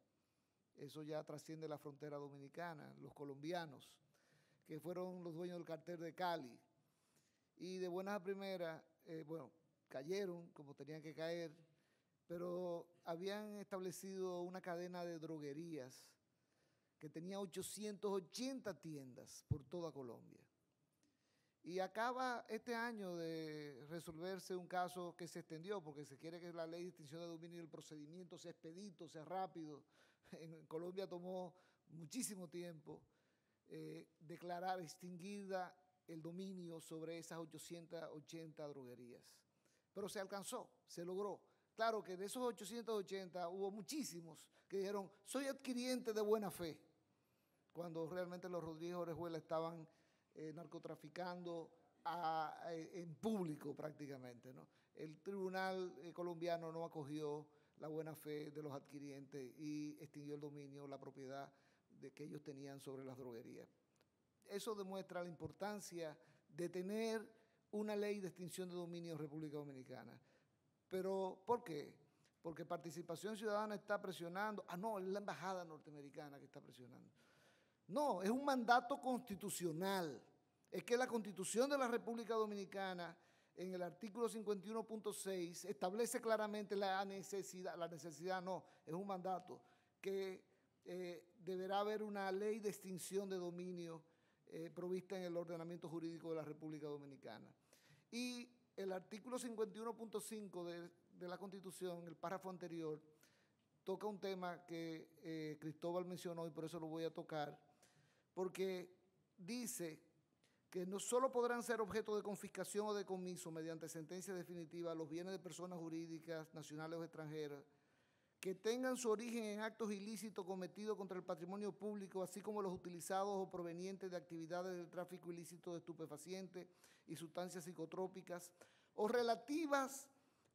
Speaker 6: Eso ya trasciende la frontera dominicana, los colombianos, que fueron los dueños del cartel de Cali. Y de buenas a primeras, cayeron como tenían que caer, pero habían establecido una cadena de droguerías que tenía 880 tiendas por toda Colombia. Y acaba este año de resolverse un caso que se extendió, porque se quiere que la ley de extinción de dominio y el procedimiento sea expedito, sea rápido. En Colombia tomó muchísimo tiempo declarar extinguida el dominio sobre esas 880 droguerías. Pero se alcanzó, se logró. Claro que de esos 880 hubo muchísimos que dijeron, soy adquiriente de buena fe, cuando realmente los Rodríguez Orejuela estaban narcotraficando en público prácticamente, ¿no? El tribunal colombiano no acogió la buena fe de los adquirientes y extinguió el dominio, la propiedad que ellos tenían sobre las droguerías. Eso demuestra la importancia de tener una ley de extinción de dominio en República Dominicana. Pero, ¿por qué? Porque Participación Ciudadana está presionando. No, es la embajada norteamericana que está presionando. No, es un mandato constitucional. Es que la Constitución de la República Dominicana, en el artículo 51.6, establece claramente la necesidad no, es un mandato que deberá haber una ley de extinción de dominio provista en el ordenamiento jurídico de la República Dominicana. Y el artículo 51.5 de la Constitución, el párrafo anterior, toca un tema que Cristóbal mencionó y por eso lo voy a tocar, porque dice que no solo podrán ser objeto de confiscación o decomiso mediante sentencia definitiva los bienes de personas jurídicas, nacionales o extranjeras, que tengan su origen en actos ilícitos cometidos contra el patrimonio público, así como los utilizados o provenientes de actividades del tráfico ilícito de estupefacientes y sustancias psicotrópicas, o relativas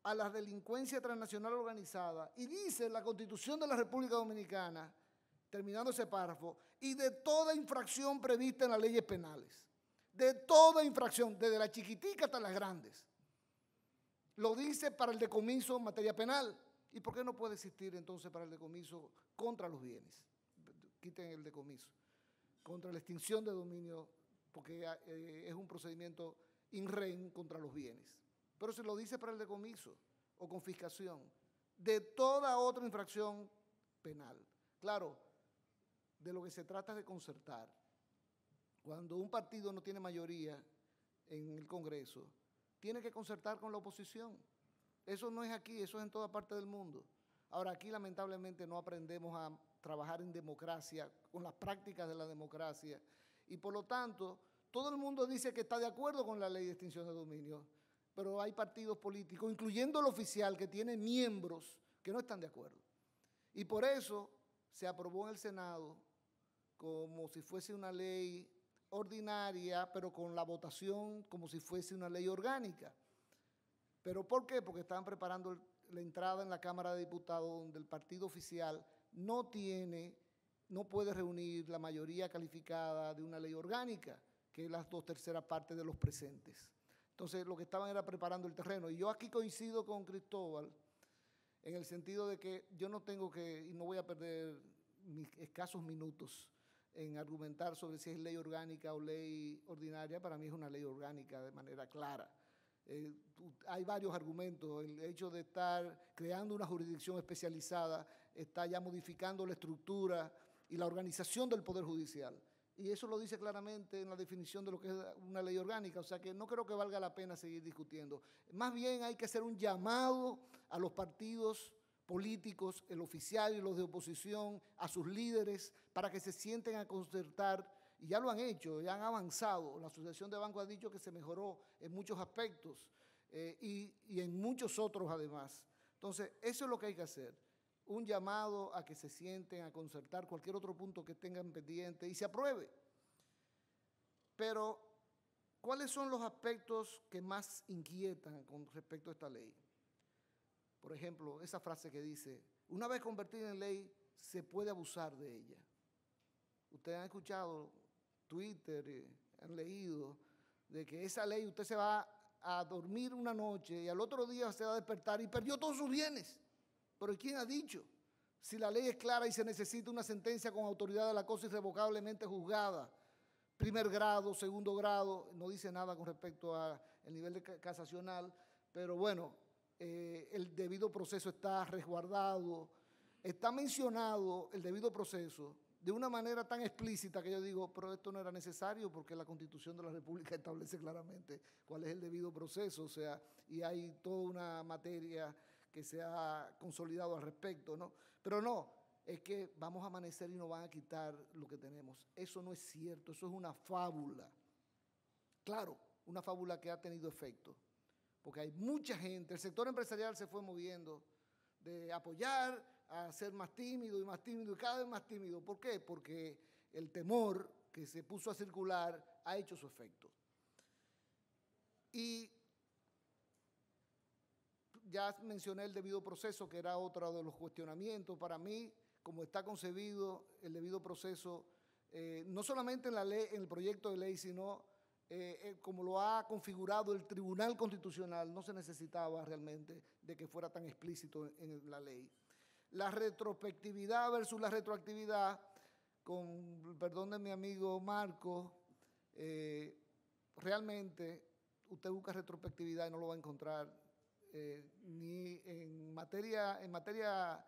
Speaker 6: a la delincuencia transnacional organizada. Y dice la Constitución de la República Dominicana, terminando ese párrafo, y de toda infracción prevista en las leyes penales. De toda infracción, desde la chiquitica hasta las grandes. Lo dice para el decomiso en materia penal. ¿Y por qué no puede existir entonces para el decomiso contra los bienes? Quiten el decomiso. Contra la extinción de dominio, porque es un procedimiento in rem contra los bienes. Pero se lo dice para el decomiso o confiscación de toda otra infracción penal. Claro, de lo que se trata es de concertar. Cuando un partido no tiene mayoría en el Congreso, tiene que concertar con la oposición. Eso no es aquí, eso es en toda parte del mundo. Ahora, aquí lamentablemente no aprendemos a trabajar en democracia, con las prácticas de la democracia, y por lo tanto, todo el mundo dice que está de acuerdo con la ley de extinción de dominio, pero hay partidos políticos, incluyendo el oficial, que tiene miembros que no están de acuerdo. Y por eso se aprobó en el Senado como si fuese una ley ordinaria, pero con la votación como si fuese una ley orgánica. ¿Pero por qué? Porque estaban preparando la entrada en la Cámara de Diputados, donde el partido oficial no puede reunir la mayoría calificada de una ley orgánica, que es las 2/3 partes de los presentes. Entonces, lo que estaban era preparando el terreno. Y yo aquí coincido con Cristóbal en el sentido de que yo no tengo que, y no voy a perder mis escasos minutos en argumentar sobre si es ley orgánica o ley ordinaria. Para mí es una ley orgánica de manera clara. Hay varios argumentos. El hecho de estar creando una jurisdicción especializada está ya modificando la estructura y la organización del Poder Judicial. Y eso lo dice claramente en la definición de lo que es una ley orgánica. O sea que no creo que valga la pena seguir discutiendo. Más bien hay que hacer un llamado a los partidos políticos, el oficial y los de oposición, a sus líderes, para que se sienten a concertar, y ya lo han hecho, ya han avanzado. La Asociación de Bancos ha dicho que se mejoró en muchos aspectos y en muchos otros además. Entonces, eso es lo que hay que hacer. Un llamado a que se sienten a concertar cualquier otro punto que tengan pendiente y se apruebe. Pero, ¿cuáles son los aspectos que más inquietan con respecto a esta ley? Por ejemplo, esa frase que dice, una vez convertida en ley, se puede abusar de ella. Ustedes han escuchado Twitter, han leído, de que esa ley usted se va a dormir una noche y al otro día se va a despertar y perdió todos sus bienes. Pero ¿quién ha dicho? Si la ley es clara y se necesita una sentencia con autoridad de la cosa irrevocablemente juzgada, primer grado, segundo grado, no dice nada con respecto al nivel de casacional, pero bueno, el debido proceso está resguardado, está mencionado el debido proceso de una manera tan explícita que yo digo, pero esto no era necesario porque la Constitución de la República establece claramente cuál es el debido proceso, o sea, y hay toda una materia que se ha consolidado al respecto, ¿no? Pero no, es que vamos a amanecer y nos van a quitar lo que tenemos. Eso no es cierto, eso es una fábula. Claro, una fábula que ha tenido efecto, porque hay mucha gente, el sector empresarial se fue moviendo de apoyar a ser más tímido y cada vez más tímido. ¿Por qué? Porque el temor que se puso a circular ha hecho su efecto. Y ya mencioné el debido proceso, que era otro de los cuestionamientos. Para mí, como está concebido el debido proceso, no solamente en la ley, en el proyecto de ley, sino como lo ha configurado el Tribunal Constitucional, no se necesitaba realmente de que fuera tan explícito en la ley. La retrospectividad versus la retroactividad, con perdón de mi amigo Marco, realmente usted busca retrospectividad y no lo va a encontrar ni en materia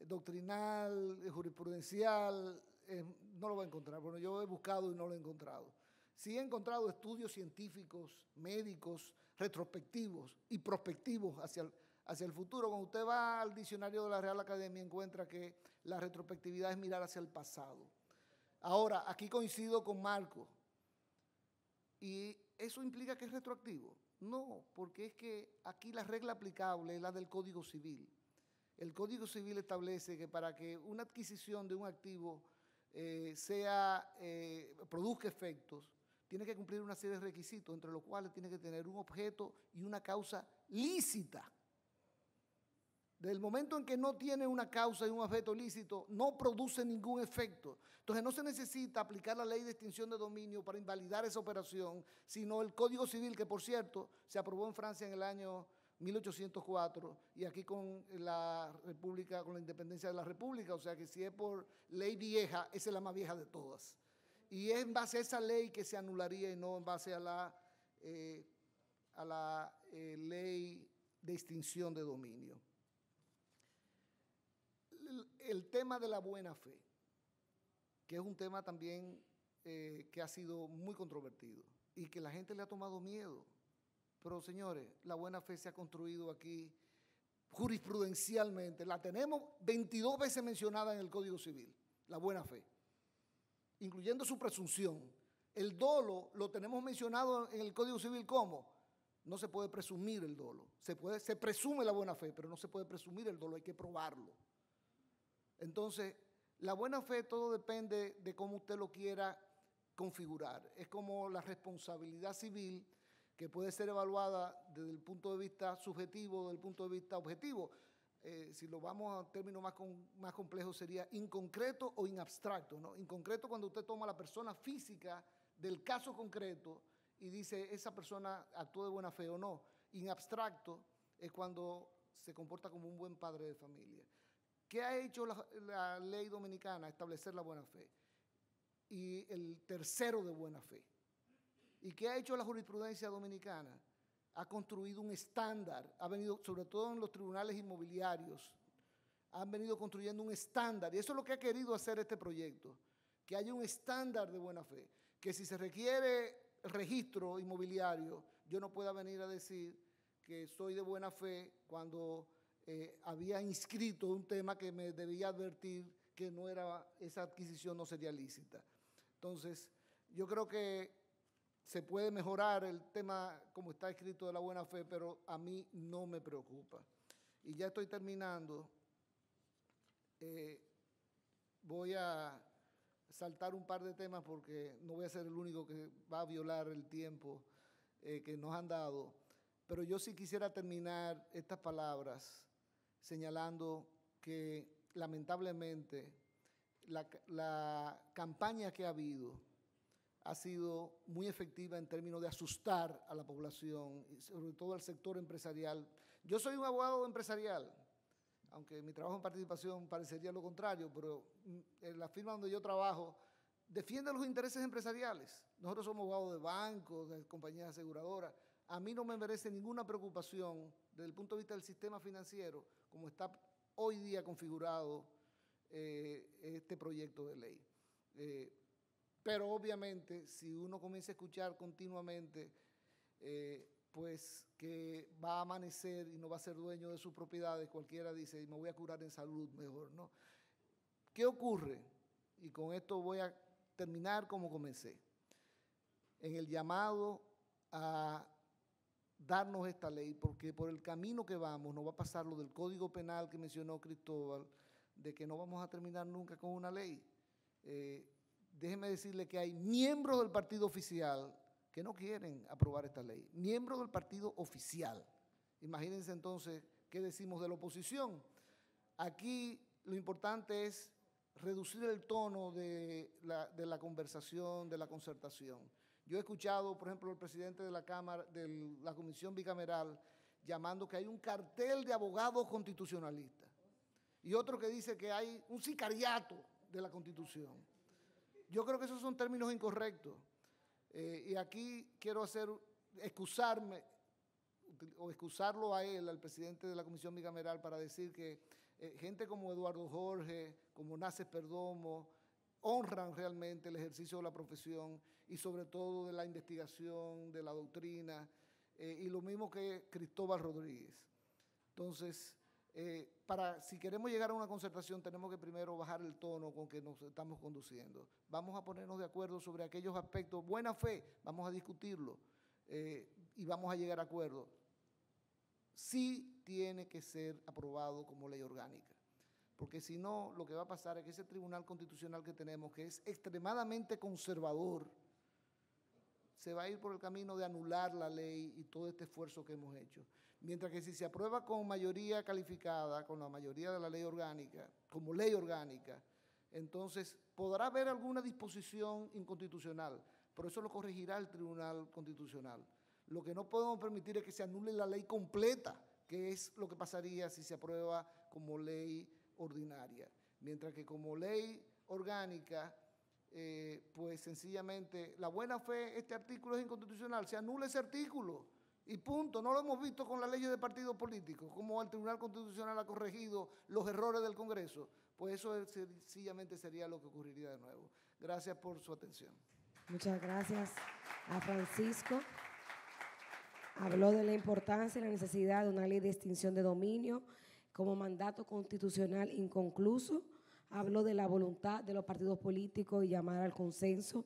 Speaker 6: doctrinal, jurisprudencial, no lo va a encontrar. Bueno, yo he buscado y no lo he encontrado. Sí he encontrado estudios científicos, médicos, retrospectivos y prospectivos hacia el futuro. Cuando usted va al diccionario de la Real Academia, encuentra que la retrospectividad es mirar hacia el pasado. Ahora, aquí coincido con Marco. ¿Y eso implica que es retroactivo? No, porque es que aquí la regla aplicable es la del Código Civil. El Código Civil establece que para que una adquisición de un activo produzca efectos, tiene que cumplir una serie de requisitos, entre los cuales tiene que tener un objeto y una causa lícita. Desde el momento en que no tiene una causa y un objeto lícito, no produce ningún efecto. Entonces no se necesita aplicar la ley de extinción de dominio para invalidar esa operación, sino el Código Civil, que por cierto se aprobó en Francia en el año 1804 y aquí con la República, con la independencia de la República, o sea que si es por ley vieja, esa es la más vieja de todas. Y es en base a esa ley que se anularía y no en base a la ley de extinción de dominio. El tema de la buena fe, que es un tema también que ha sido muy controvertido y que la gente le ha tomado miedo. Pero señores, la buena fe se ha construido aquí jurisprudencialmente. La tenemos 22 veces mencionada en el Código Civil, la buena fe, incluyendo su presunción. El dolo lo tenemos mencionado en el Código Civil como no se puede presumir el dolo. Se presume la buena fe, pero no se puede presumir el dolo, hay que probarlo. Entonces, la buena fe todo depende de cómo usted lo quiera configurar. Es como la responsabilidad civil, que puede ser evaluada desde el punto de vista subjetivo, desde el punto de vista objetivo. Si lo vamos a términos más complejos, sería inconcreto o inabstracto, ¿no? Inconcreto cuando usted toma a la persona física del caso concreto y dice esa persona actuó de buena fe o no. Inabstracto es cuando se comporta como un buen padre de familia. ¿Qué ha hecho la ley dominicana? Establecer la buena fe. Y el tercero de buena fe. ¿Y qué ha hecho la jurisprudencia dominicana? Ha construido un estándar, ha venido, sobre todo en los tribunales inmobiliarios, han venido construyendo un estándar. Y eso es lo que ha querido hacer este proyecto, que haya un estándar de buena fe. Que si se requiere registro inmobiliario, yo no pueda venir a decir que soy de buena fe cuando había inscrito un tema que me debía advertir que no era, esa adquisición no sería lícita. Entonces, yo creo que se puede mejorar el tema como está escrito de la buena fe, pero a mí no me preocupa. Y ya estoy terminando. Voy a saltar un par de temas porque no voy a ser el único que va a violar el tiempo que nos han dado. Pero yo sí quisiera terminar estas palabras señalando que lamentablemente la campaña que ha habido ha sido muy efectiva en términos de asustar a la población y sobre todo al sector empresarial. Yo soy un abogado empresarial, aunque mi trabajo en participación parecería lo contrario, pero en la firma donde yo trabajo defiende los intereses empresariales. Nosotros somos abogados de bancos, de compañías aseguradoras. A mí no me merece ninguna preocupación desde el punto de vista del sistema financiero, como está hoy día configurado este proyecto de ley. Pero obviamente, si uno comienza a escuchar continuamente, pues que va a amanecer y no va a ser dueño de sus propiedades, cualquiera dice, me voy a curar en salud mejor, ¿no? ¿Qué ocurre? Y con esto voy a terminar como comencé. En el llamado a darnos esta ley, porque por el camino que vamos nos va a pasar lo del Código Penal que mencionó Cristóbal, de que no vamos a terminar nunca con una ley. Déjeme decirle que hay miembros del partido oficial que no quieren aprobar esta ley, miembros del partido oficial. Imagínense entonces qué decimos de la oposición. Aquí lo importante es reducir el tono de la conversación, de la concertación. Yo he escuchado, por ejemplo, al presidente de la Cámara, de la Comisión Bicameral, llamando que hay un cartel de abogados constitucionalistas y otro que dice que hay un sicariato de la Constitución. Yo creo que esos son términos incorrectos. Y aquí quiero excusarlo a él, al presidente de la Comisión Bicameral, para decir que gente como Eduardo Jorge, como Naces Perdomo, honran realmente el ejercicio de la profesión y sobre todo de la investigación, de la doctrina, y lo mismo que Cristóbal Rodríguez. Entonces, si queremos llegar a una concertación, tenemos que primero bajar el tono con que nos estamos conduciendo. Vamos a ponernos de acuerdo sobre aquellos aspectos. Buena fe, vamos a discutirlo y vamos a llegar a acuerdos. Sí tiene que ser aprobado como ley orgánica, porque si no, lo que va a pasar es que ese Tribunal Constitucional que tenemos, que es extremadamente conservador, se va a ir por el camino de anular la ley y todo este esfuerzo que hemos hecho. Mientras que si se aprueba con mayoría calificada, con la mayoría de la ley orgánica, como ley orgánica, entonces podrá haber alguna disposición inconstitucional, pero eso lo corregirá el Tribunal Constitucional. Lo que no podemos permitir es que se anule la ley completa, que es lo que pasaría si se aprueba como ley ordinaria. Mientras que como ley orgánica, pues sencillamente la buena fe, este artículo es inconstitucional, se anula ese artículo y punto. No lo hemos visto con las leyes de partidos políticos, como el Tribunal Constitucional ha corregido los errores del Congreso. Pues eso sencillamente sería lo que ocurriría de nuevo. Gracias por su atención.
Speaker 1: Muchas gracias a Francisco. Habló de la importancia y la necesidad de una ley de extinción de dominio como mandato constitucional inconcluso. Habló de la voluntad de los partidos políticos y llamar al consenso.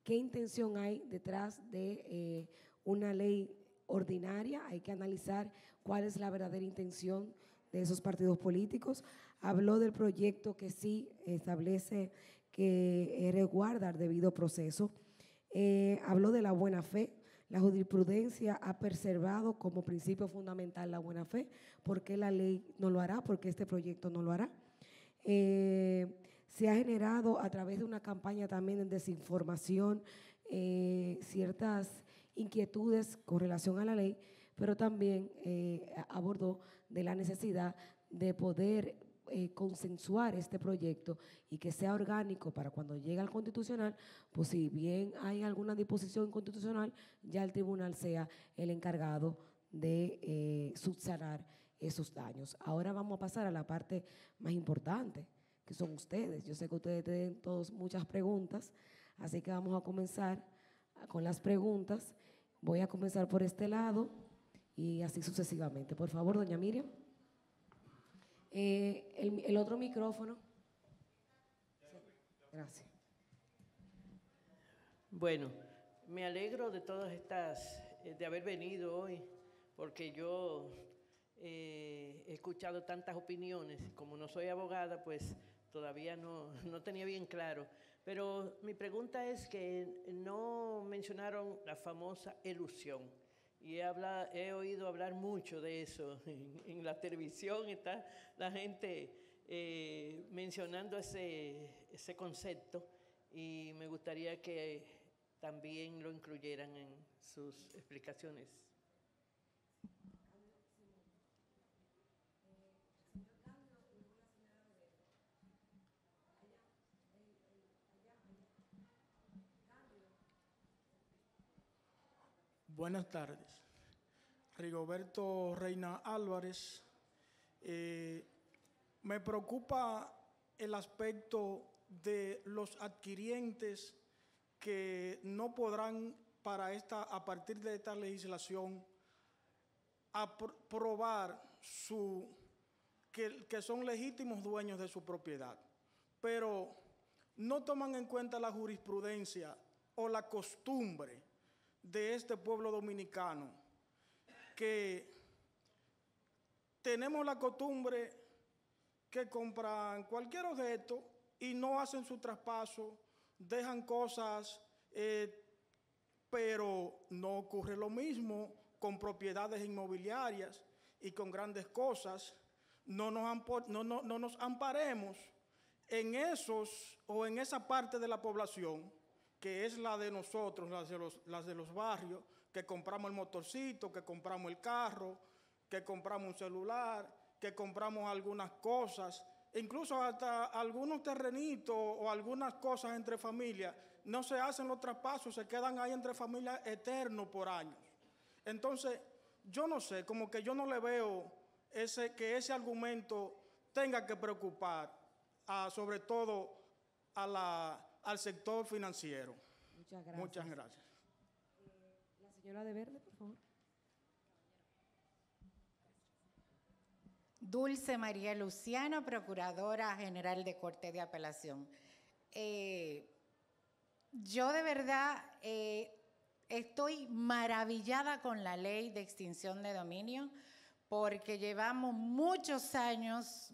Speaker 1: ¿Qué intención hay detrás de una ley ordinaria? Hay que analizar cuál es la verdadera intención de esos partidos políticos. Habló del proyecto que sí establece que resguarda el debido proceso. Habló de la buena fe. La jurisprudencia ha preservado como principio fundamental la buena fe. ¿Por qué la ley no lo hará? ¿Por qué este proyecto no lo hará? Se ha generado a través de una campaña también de desinformación ciertas inquietudes con relación a la ley, pero también abordó de la necesidad de poder consensuar este proyecto y que sea orgánico para cuando llegue al constitucional, pues si bien hay alguna disposición constitucional, ya el tribunal sea el encargado de subsanar esos daños. Ahora vamos a pasar a la parte más importante, que son ustedes. Yo sé que ustedes tienen todos muchas preguntas, así que vamos a comenzar con las preguntas. Voy a comenzar por este lado y así sucesivamente. Por favor, doña Miriam. El otro micrófono. Gracias.
Speaker 7: Bueno, me alegro de todas estas, de haber venido hoy, porque yo he escuchado tantas opiniones. Como no soy abogada, pues todavía no tenía bien claro. Pero mi pregunta es que no mencionaron la famosa elusión. Y he oído hablar mucho de eso. En la televisión está la gente mencionando ese concepto, y me gustaría que también lo incluyeran en sus explicaciones.
Speaker 8: Buenas tardes. Rigoberto Reina Álvarez. Me preocupa el aspecto de los adquirientes que no podrán a partir de esta legislación probar que son legítimos dueños de su propiedad, pero no toman en cuenta la jurisprudencia o la costumbre de este pueblo dominicano, que tenemos la costumbre que compran cualquier objeto y no hacen su traspaso, dejan cosas, pero no ocurre lo mismo con propiedades inmobiliarias y con grandes cosas. No nos amparemos en esos o en esa parte de la población que es la de nosotros, las de los barrios, que compramos el motorcito, que compramos el carro, que compramos un celular, que compramos algunas cosas, incluso hasta algunos terrenitos o algunas cosas entre familias. No se hacen los traspasos, se quedan ahí entre familias eternos por años. Entonces, yo no sé, como que yo no le veo que ese argumento tenga que preocupar sobre todo al sector financiero.
Speaker 1: Muchas gracias.
Speaker 8: Muchas gracias.
Speaker 1: La señora de verde, por favor.
Speaker 9: Dulce María Luciano, Procuradora General de Corte de Apelación. Yo de verdad estoy maravillada con la ley de extinción de dominio, porque llevamos muchos años,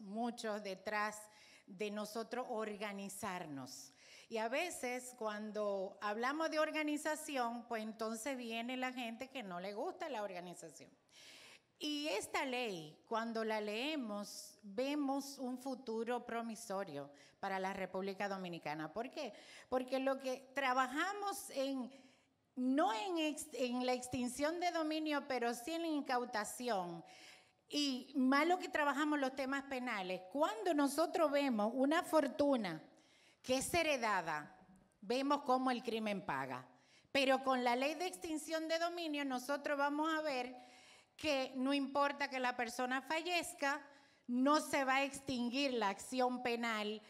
Speaker 9: detrás de nosotros organizarnos. Y a veces cuando hablamos de organización, pues entonces viene la gente que no le gusta la organización. Y esta ley, cuando la leemos, vemos un futuro promisorio para la República Dominicana. ¿Por qué? Porque lo que trabajamos no en la extinción de dominio, pero sí en la incautación, y más lo que trabajamos los temas penales, cuando nosotros vemos una fortuna que es heredada, vemos cómo el crimen paga. Pero con la ley de extinción de dominio nosotros vamos a ver que no importa que la persona fallezca, no se va a extinguir la acción penal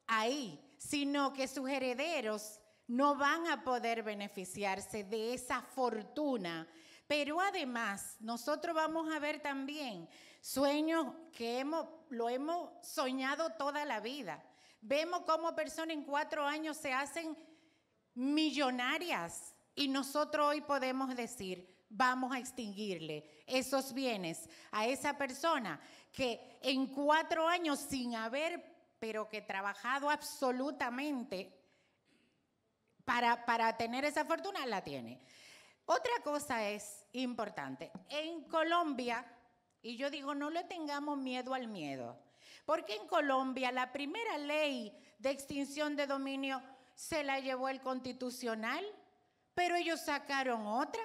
Speaker 9: ahí, sino que sus herederos no van a poder beneficiarse de esa fortuna. Pero además, nosotros vamos a ver también sueños que lo hemos soñado toda la vida. Vemos cómo personas en 4 años se hacen millonarias y nosotros hoy podemos decir, vamos a extinguirle esos bienes a esa persona que en 4 años sin haber, pero que trabajado absolutamente para tener esa fortuna, la tiene. Otra cosa es importante. En Colombia, y yo digo, no le tengamos miedo al miedo, porque en Colombia la primera ley de extinción de dominio se la llevó el Constitucional, pero ellos sacaron otra.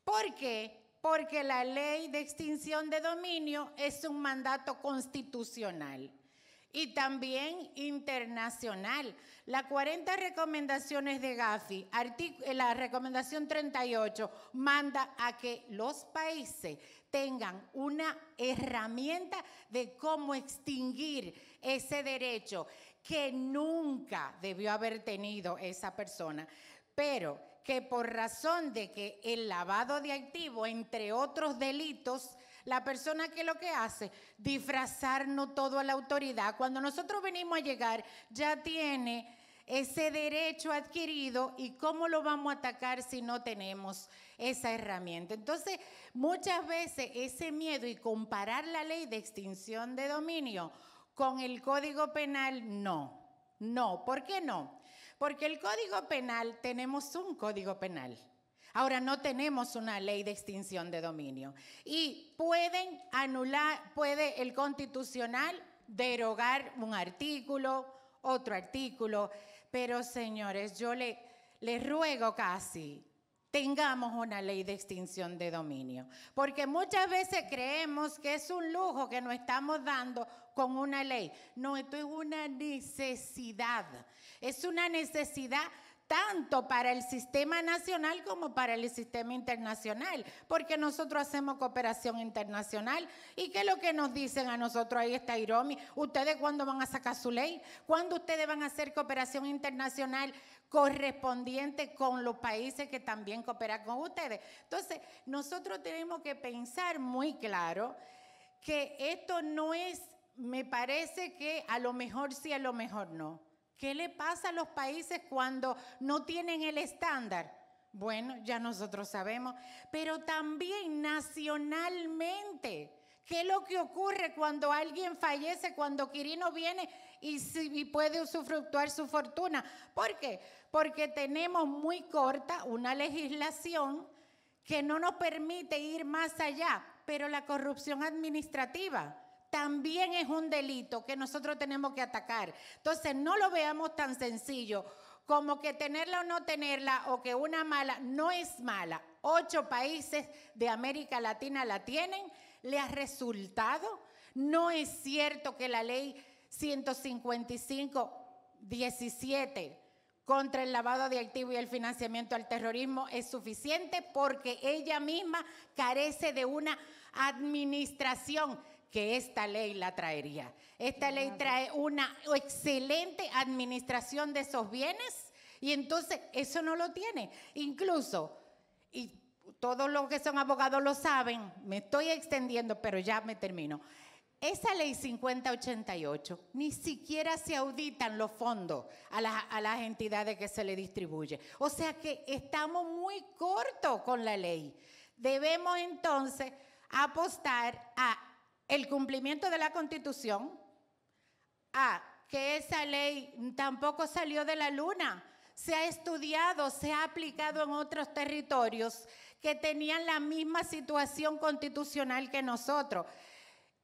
Speaker 9: ¿Por qué? Porque la ley de extinción de dominio es un mandato constitucional y también internacional. Las 40 recomendaciones de Gafi, la recomendación 38, manda a que los países tengan una herramienta de cómo extinguir ese derecho que nunca debió haber tenido esa persona, pero que por razón de que el lavado de activos, entre otros delitos, La persona que lo que hace, disfrazarnos todo a la autoridad. Cuando nosotros venimos a llegar, ya tiene ese derecho adquirido, y cómo lo vamos a atacar si no tenemos esa herramienta. Entonces, muchas veces ese miedo y comparar la ley de extinción de dominio con el Código Penal, no. ¿Por qué no? Porque el Código Penal, tenemos un Código Penal. Ahora no tenemos una ley de extinción de dominio. Y pueden anular, puede el Constitucional derogar un artículo, otro artículo. Pero, señores, yo les ruego casi, tengamos una ley de extinción de dominio. Porque muchas veces creemos que es un lujo que nos estamos dando con una ley. No, esto es una necesidad. Es una necesidad tanto para el sistema nacional como para el sistema internacional, porque nosotros hacemos cooperación internacional. ¿Y qué es lo que nos dicen a nosotros? Ahí está Iromi. ¿Ustedes cuándo van a sacar su ley? ¿Cuándo ustedes van a hacer cooperación internacional correspondiente con los países que también cooperan con ustedes? Entonces, nosotros tenemos que pensar muy claro que esto no es, me parece que a lo mejor sí, a lo mejor no. ¿Qué le pasa a los países cuando no tienen el estándar? Bueno, ya nosotros sabemos, pero también nacionalmente. ¿Qué es lo que ocurre cuando alguien fallece, cuando Quirino viene y puede usufructuar su fortuna? ¿Por qué? Porque tenemos muy corta una legislación que no nos permite ir más allá, pero la corrupción administrativa también es un delito que nosotros tenemos que atacar. Entonces, no lo veamos tan sencillo como que tenerla o no tenerla, o que una mala no es mala. 8 países de América Latina la tienen, le ha resultado. No es cierto que la ley 155-17 contra el lavado de activos y el financiamiento al terrorismo es suficiente, porque ella misma carece de una administración que esta ley la traería. Esta ley trae una excelente administración de esos bienes, y entonces eso no lo tiene. Incluso, y todos los que son abogados lo saben, me estoy extendiendo, pero ya me termino. Esa ley 5088, ni siquiera se auditan los fondos a las entidades que se le distribuye. O sea que estamos muy cortos con la ley. Debemos entonces apostar a el cumplimiento de la Constitución, a que esa ley tampoco salió de la luna. Se ha estudiado, se ha aplicado en otros territorios que tenían la misma situación constitucional que nosotros.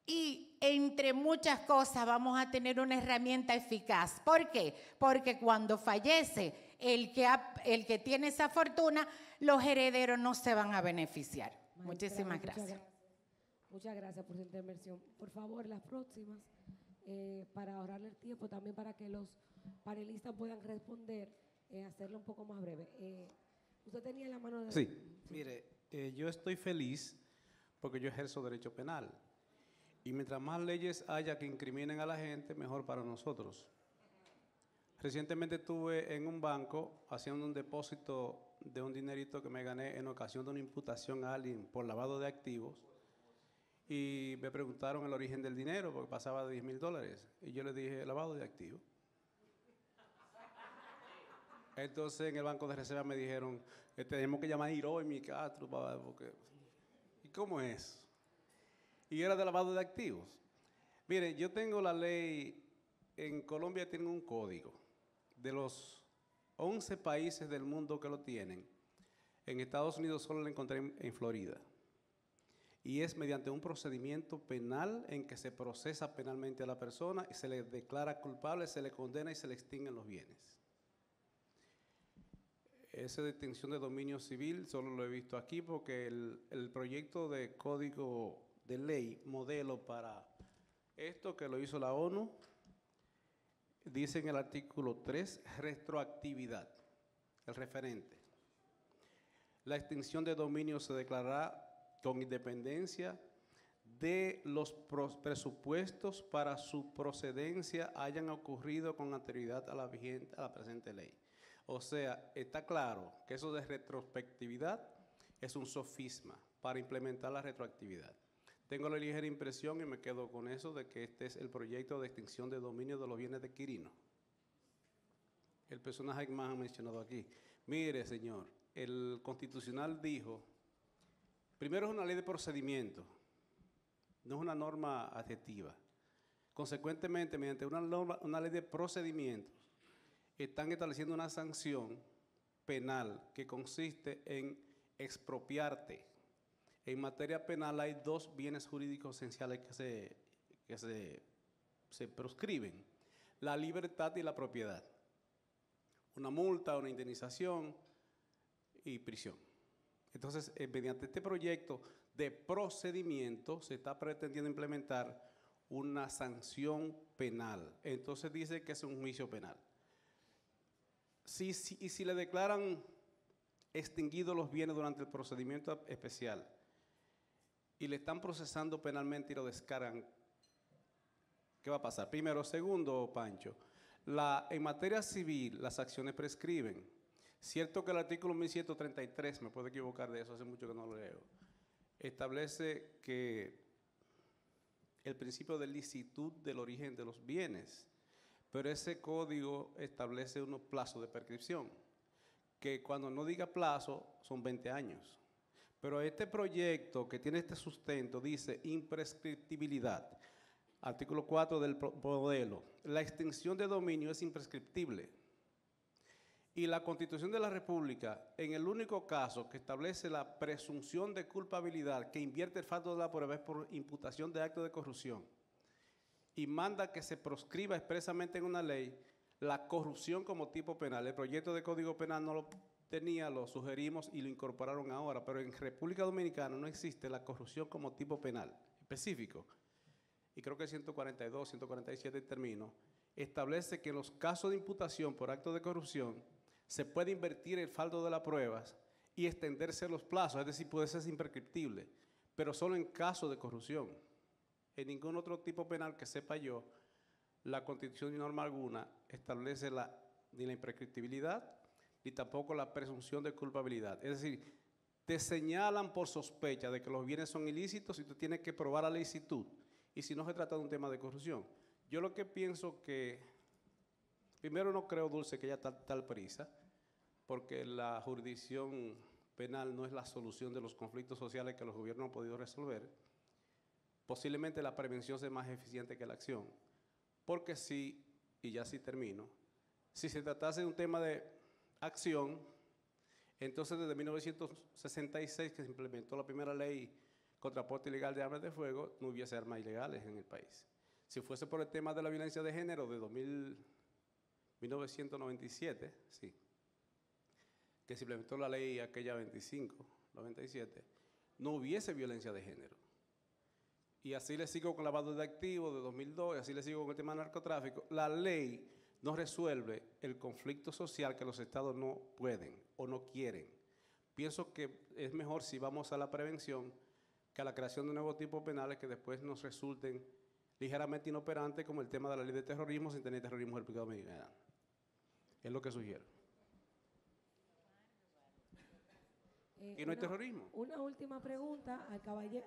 Speaker 9: Y entre muchas cosas vamos a tener una herramienta eficaz. ¿Por qué? Porque cuando fallece el que tiene esa fortuna, los herederos no se van a beneficiar. Muchísimas gracias.
Speaker 1: Muchas gracias por su intervención. Por favor, las próximas, para ahorrarle el tiempo, también para que los panelistas puedan responder, hacerlo un poco más breve. Usted tenía la mano de...
Speaker 10: Sí, mire, yo estoy feliz porque yo ejerzo derecho penal. Y mientras más leyes haya que incriminen a la gente, mejor para nosotros. Recientemente estuve en un banco haciendo un depósito de un dinerito que me gané en ocasión de una imputación a alguien por lavado de activos. Y me preguntaron el origen del dinero, porque pasaba de $10,000. Y yo les dije, lavado de activos. Entonces en el Banco de Reserva me dijeron, tenemos que llamar a Iromi Castro, porque... ¿Y cómo es? Y era de lavado de activos. Mire, yo tengo la ley, en Colombia tienen un código. De los 11 países del mundo que lo tienen, en Estados Unidos solo lo encontré en Florida. Y es mediante un procedimiento penal en que se procesa penalmente a la persona y se le declara culpable, se le condena y se le extinguen los bienes. Esa detención de dominio civil solo lo he visto aquí porque el proyecto de código de ley modelo para esto que lo hizo la ONU dice en el artículo 3 retroactividad, el referente. La extinción de dominio se declarará con independencia de los presupuestos para su procedencia hayan ocurrido con anterioridad a la presente ley. O sea, está claro que eso de retrospectividad es un sofisma para implementar la retroactividad. Tengo la ligera impresión y me quedo con eso de que este es el proyecto de extinción de dominio de los bienes de Quirino. El personaje que más han mencionado aquí. Mire, señor, el Constitucional dijo, primero es una ley de procedimiento, no es una norma adjetiva. Consecuentemente, mediante una ley de procedimientos, están estableciendo una sanción penal que consiste en expropiarte. En materia penal hay dos bienes jurídicos esenciales que se proscriben: la libertad y la propiedad. Una multa, una indemnización y prisión. Entonces, mediante este proyecto de procedimiento se está pretendiendo implementar una sanción penal. Entonces dice que es un juicio penal. Y si le declaran extinguidos los bienes durante el procedimiento especial y le están procesando penalmente y lo descargan, ¿qué va a pasar? Primero. Segundo, Pancho, en materia civil las acciones prescriben. Cierto que el artículo 1133, me puedo equivocar de eso, hace mucho que no lo leo, establece que el principio de licitud del origen de los bienes, pero ese código establece unos plazos de prescripción, que cuando no diga plazo son 20 años. Pero este proyecto que tiene este sustento dice imprescriptibilidad. Artículo 4 del modelo. La extinción de dominio es imprescriptible. Y la Constitución de la República, en el único caso que establece la presunción de culpabilidad que invierte el facto de la prueba es por imputación de acto de corrupción y manda que se proscriba expresamente en una ley la corrupción como tipo penal. El proyecto de Código Penal no lo tenía, lo sugerimos y lo incorporaron ahora, pero en República Dominicana no existe la corrupción como tipo penal específico. Y creo que el 142, 147 termino, establece que en los casos de imputación por acto de corrupción se puede invertir el fardo de las pruebas y extenderse los plazos, es decir, puede ser imprescriptible, pero solo en caso de corrupción. En ningún otro tipo penal que sepa yo, la Constitución ni norma alguna establece ni la imprescriptibilidad ni tampoco la presunción de culpabilidad. Es decir, te señalan por sospecha de que los bienes son ilícitos y tú tienes que probar la licitud. Y si no se trata de un tema de corrupción. Yo lo que pienso que, primero no creo, Dulce, que haya tal prisa, porque la jurisdicción penal no es la solución de los conflictos sociales que los gobiernos han podido resolver. Posiblemente la prevención sea más eficiente que la acción. Porque si, y ya sí termino, si se tratase de un tema de acción, entonces desde 1966 que se implementó la primera ley contra porte ilegal de armas de fuego, no hubiese armas ilegales en el país. Si fuese por el tema de la violencia de género de 1997, sí, que se implementó la ley aquella 25-97, no hubiese violencia de género. Y así le sigo con lavado de activos de 2002, y así le sigo con el tema del narcotráfico. La ley no resuelve el conflicto social que los estados no pueden o no quieren. Pienso que es mejor si vamos a la prevención que a la creación de nuevos tipos penales que después nos resulten ligeramente inoperantes, como el tema de la ley de terrorismo sin tener terrorismo en República Dominicana. Es lo que sugiero. ¿Y no hay terrorismo?
Speaker 1: Una última pregunta al caballero.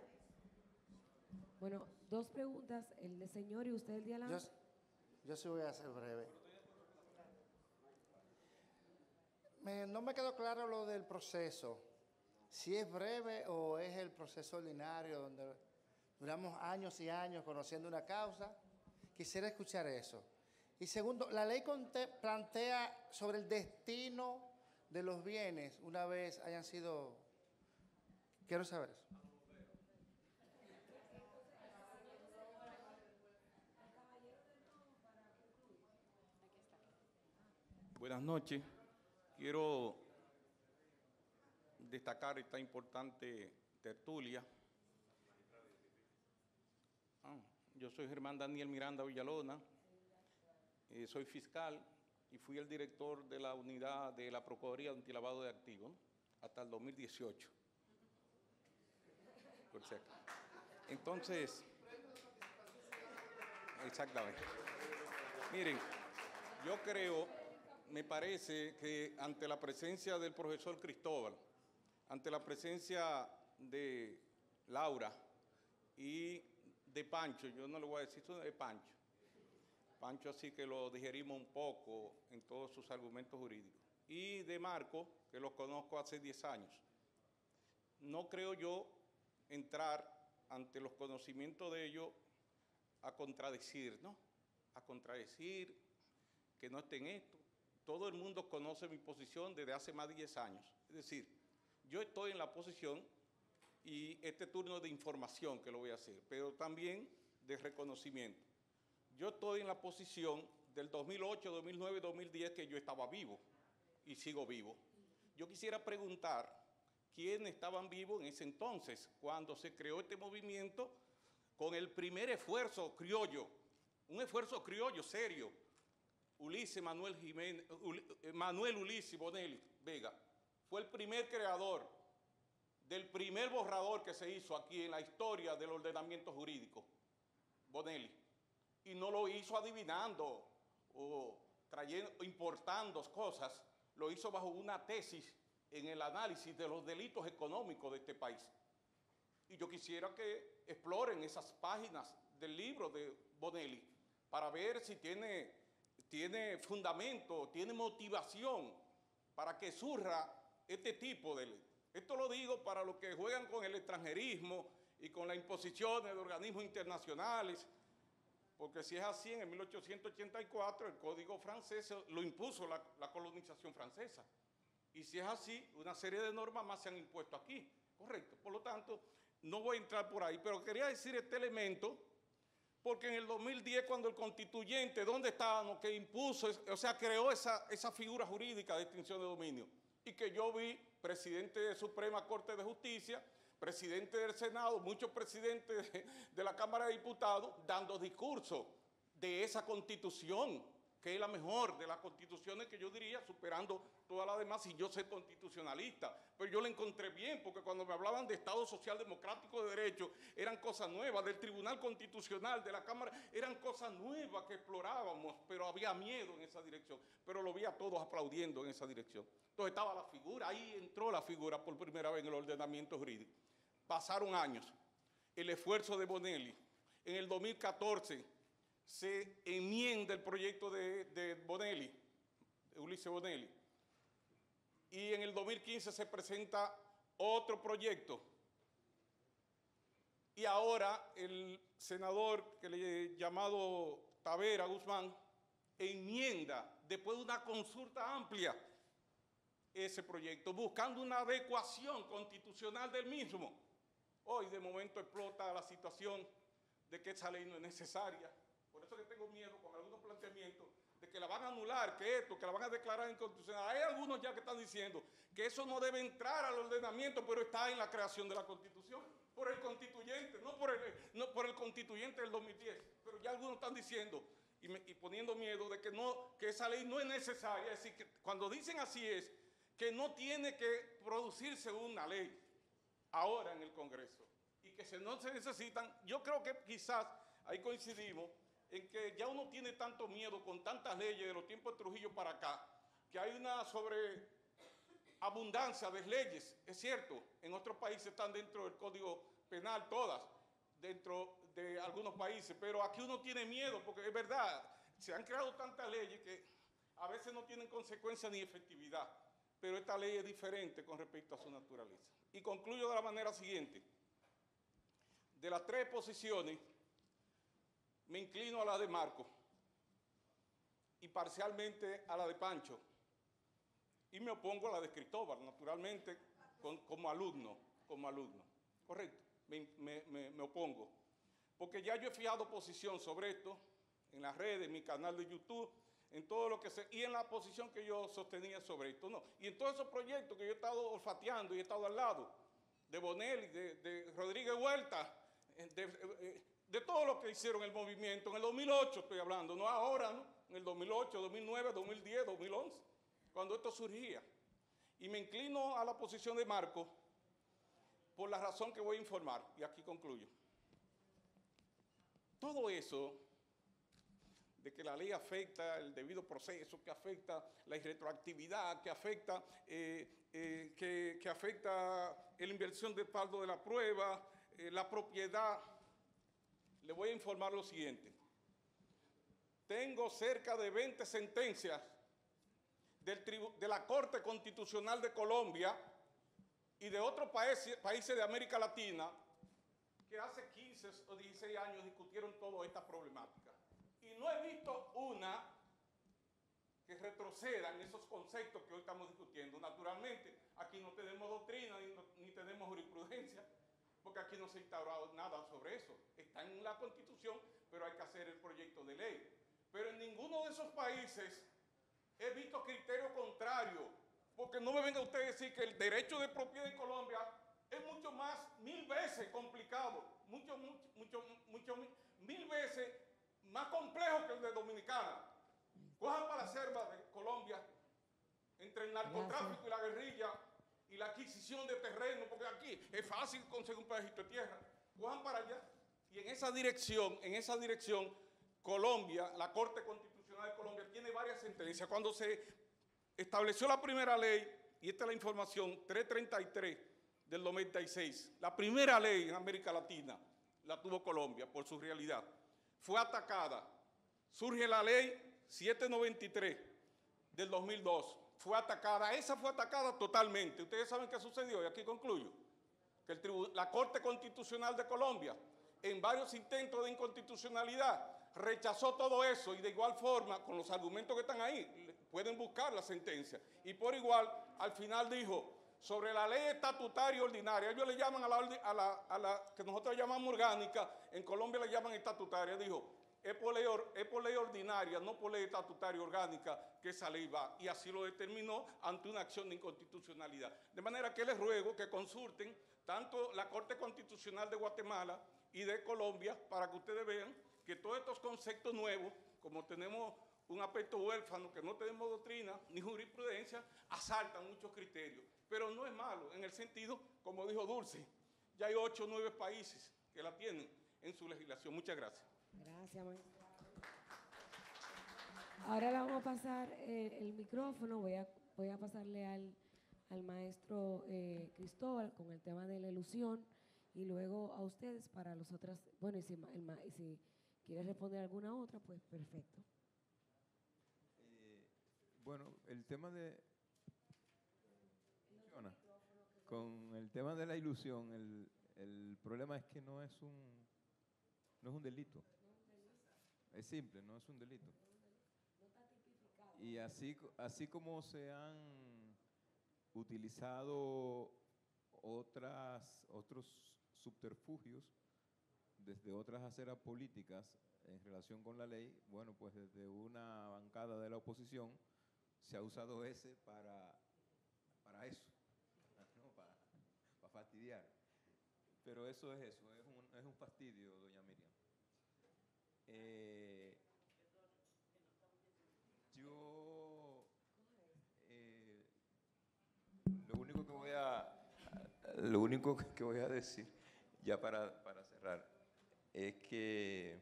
Speaker 1: Bueno, dos preguntas, el de señor y usted el de adelante.
Speaker 11: Yo sí voy a ser breve. No me quedó claro lo del proceso. Si es breve o es el proceso ordinario donde duramos años y años conociendo una causa. Quisiera escuchar eso. Y segundo, la ley plantea sobre el destino de los bienes una vez hayan sido... Quiero saber eso.
Speaker 12: Buenas noches. Quiero destacar esta importante tertulia. Yo soy Germán Daniel Miranda Villalona, soy fiscal y fui el director de la unidad de la Procuraduría de Antilavado de Activos hasta el 2018. Por cierto. Entonces, exactamente. Miren, yo creo, me parece que ante la presencia del profesor Cristóbal, ante la presencia de Laura y de Pancho, yo no le voy a decir eso de Pancho. Pancho así que lo digerimos un poco en todos sus argumentos jurídicos. Y de Marco, que los conozco hace 10 años. No creo yo entrar ante los conocimientos de ellos a contradecir, ¿no? A contradecir que no esté en esto. Todo el mundo conoce mi posición desde hace más de 10 años. Es decir, yo estoy en la posición, y este turno de información que lo voy a hacer, pero también de reconocimiento. Yo estoy en la posición del 2008, 2009, 2010 que yo estaba vivo y sigo vivo. Yo quisiera preguntar quiénes estaban vivos en ese entonces, cuando se creó este movimiento con el primer esfuerzo criollo, un esfuerzo criollo serio. Manuel Ulises Bonelli Vega fue el primer creador del primer borrador que se hizo aquí en la historia del ordenamiento jurídico, Bonelli. Y no lo hizo adivinando o importando cosas, lo hizo bajo una tesis en el análisis de los delitos económicos de este país. Y yo quisiera que exploren esas páginas del libro de Bonelli para ver si tiene fundamento, tiene motivación para que surja este tipo de ley. Esto lo digo para los que juegan con el extranjerismo y con las imposiciones de organismos internacionales, porque si es así, en 1884 el Código francés lo impuso la colonización francesa. Y si es así, una serie de normas más se han impuesto aquí, correcto. Por lo tanto, no voy a entrar por ahí, pero quería decir este elemento, porque en el 2010, cuando el constituyente, ¿dónde estábamos? Que impuso, o sea, creó esa figura jurídica de extinción de dominio, y que yo vi presidente de Suprema Corte de Justicia, presidente del Senado, muchos presidentes de la Cámara de Diputados dando discursos de esa constitución, que es la mejor de las constituciones que yo diría, superando todas las demás, y yo soy constitucionalista, pero yo la encontré bien, porque cuando me hablaban de Estado Social Democrático de Derecho, eran cosas nuevas, del Tribunal Constitucional, de la Cámara, eran cosas nuevas que explorábamos, pero había miedo en esa dirección, pero lo vi a todos aplaudiendo en esa dirección. Entonces estaba la figura, ahí entró la figura por primera vez en el ordenamiento jurídico. Pasaron años, el esfuerzo de Bonelli. En el 2014 se enmienda el proyecto de Bonelli, de Ulises Bonelli, y en el 2015 se presenta otro proyecto. Y ahora el senador llamado Tavera Guzmán enmienda, después de una consulta amplia, ese proyecto, buscando una adecuación constitucional del mismo. Hoy de momento explota la situación de que esa ley no es necesaria. Por eso que tengo miedo con algunos planteamientos de que la van a anular, que la van a declarar inconstitucional. Hay algunos ya que están diciendo que eso no debe entrar al ordenamiento, pero está en la creación de la Constitución, por el constituyente, no por el constituyente del 2010. Pero ya algunos están diciendo y poniendo miedo de que esa ley no es necesaria. Es decir, que cuando dicen así es que no tiene que producirse una ley ahora en el Congreso y que no se necesitan. Yo creo que quizás ahí coincidimos en que ya uno tiene tanto miedo con tantas leyes de los tiempos de Trujillo para acá, que hay una sobreabundancia de leyes. Es cierto, en otros países están dentro del Código Penal todas, dentro de algunos países, pero aquí uno tiene miedo porque es verdad, se han creado tantas leyes que a veces no tienen consecuencia ni efectividad, pero esta ley es diferente con respecto a su naturaleza. Y concluyo de la manera siguiente. De las tres posiciones, me inclino a la de Marco y parcialmente a la de Pancho. Y me opongo a la de Cristóbal, naturalmente, como alumno. Correcto, me opongo. Porque ya yo he fijado posición sobre esto en las redes, en mi canal de YouTube, en todo lo que sé, y en la posición que yo sostenía sobre esto, no. Y en todos esos proyectos que yo he estado olfateando y he estado al lado, de Bonelli, de Rodríguez Huerta, de todo lo que hicieron el movimiento, en el 2008 estoy hablando, no ahora, ¿no? En el 2008, 2009, 2010, 2011, cuando esto surgía. Y me inclino a la posición de Marco por la razón que voy a informar, y aquí concluyo. Todo eso de que la ley afecta el debido proceso, que afecta la irretroactividad, que afecta, que afecta la inversión de respaldo de la prueba, la propiedad, le voy a informar lo siguiente. Tengo cerca de 20 sentencias de la Corte Constitucional de Colombia y de otros países de América Latina que hace 15 o 16 años discutieron toda esta problemática. Y no he visto una que retroceda en esos conceptos que hoy estamos discutiendo. Naturalmente, aquí no tenemos doctrina ni tenemos jurisprudencia, porque aquí no se ha instaurado nada sobre eso. Está en la Constitución, pero hay que hacer el proyecto de ley. Pero en ninguno de esos países he visto criterio contrario, porque no me venga usted a decir que el derecho de propiedad en Colombia es mucho más, 1000 veces complicado, mil veces más complejo que el de Dominicana. Cojan para la selva de Colombia, entre el narcotráfico y la guerrilla y la adquisición de terreno, porque aquí es fácil conseguir un pedacito de tierra. Cojan para allá. Y en esa dirección, Colombia, la Corte Constitucional de Colombia tiene varias sentencias. Cuando se estableció la primera ley, y esta es la información, 333 del 96, la primera ley en América Latina la tuvo Colombia por su realidad. Fue atacada. Surge la ley 793 del 2002. Fue atacada. Esa fue atacada totalmente. Ustedes saben qué sucedió, y aquí concluyo. Que la Corte Constitucional de Colombia, en varios intentos de inconstitucionalidad, rechazó todo eso y de igual forma, con los argumentos que están ahí, pueden buscar la sentencia. Y por igual, al final dijo, sobre la ley estatutaria ordinaria, ellos le llaman a la que nosotros llamamos orgánica, en Colombia le llaman estatutaria, dijo, es por ley ordinaria, no por ley estatutaria orgánica, que esa ley va. Y así lo determinó ante una acción de inconstitucionalidad. De manera que les ruego que consulten tanto la Corte Constitucional de Guatemala y de Colombia, para que ustedes vean que todos estos conceptos nuevos, como tenemos un aspecto huérfano, que no tenemos doctrina ni jurisprudencia, asaltan muchos criterios. Pero no es malo, en el sentido, como dijo Dulce, ya hay 8 o 9 países que la tienen en su legislación. Muchas gracias.
Speaker 1: Gracias, maestra. Ahora le vamos a pasar el micrófono. Voy a pasarle al maestro Cristóbal con el tema de la ilusión y luego a ustedes para los otras. Bueno, y si quiere responder alguna otra, pues perfecto.
Speaker 4: Bueno, el tema de... Con el tema de la ilusión, el problema es que no es un delito. Es simple, no es un delito. Y así como se han utilizado otros subterfugios desde otras aceras políticas en relación con la ley, bueno, pues desde una bancada de la oposición se ha usado ese para eso, ¿no? para fastidiar. Pero eso es un fastidio, doña Miriam. Lo único que voy a decir, ya para cerrar, es que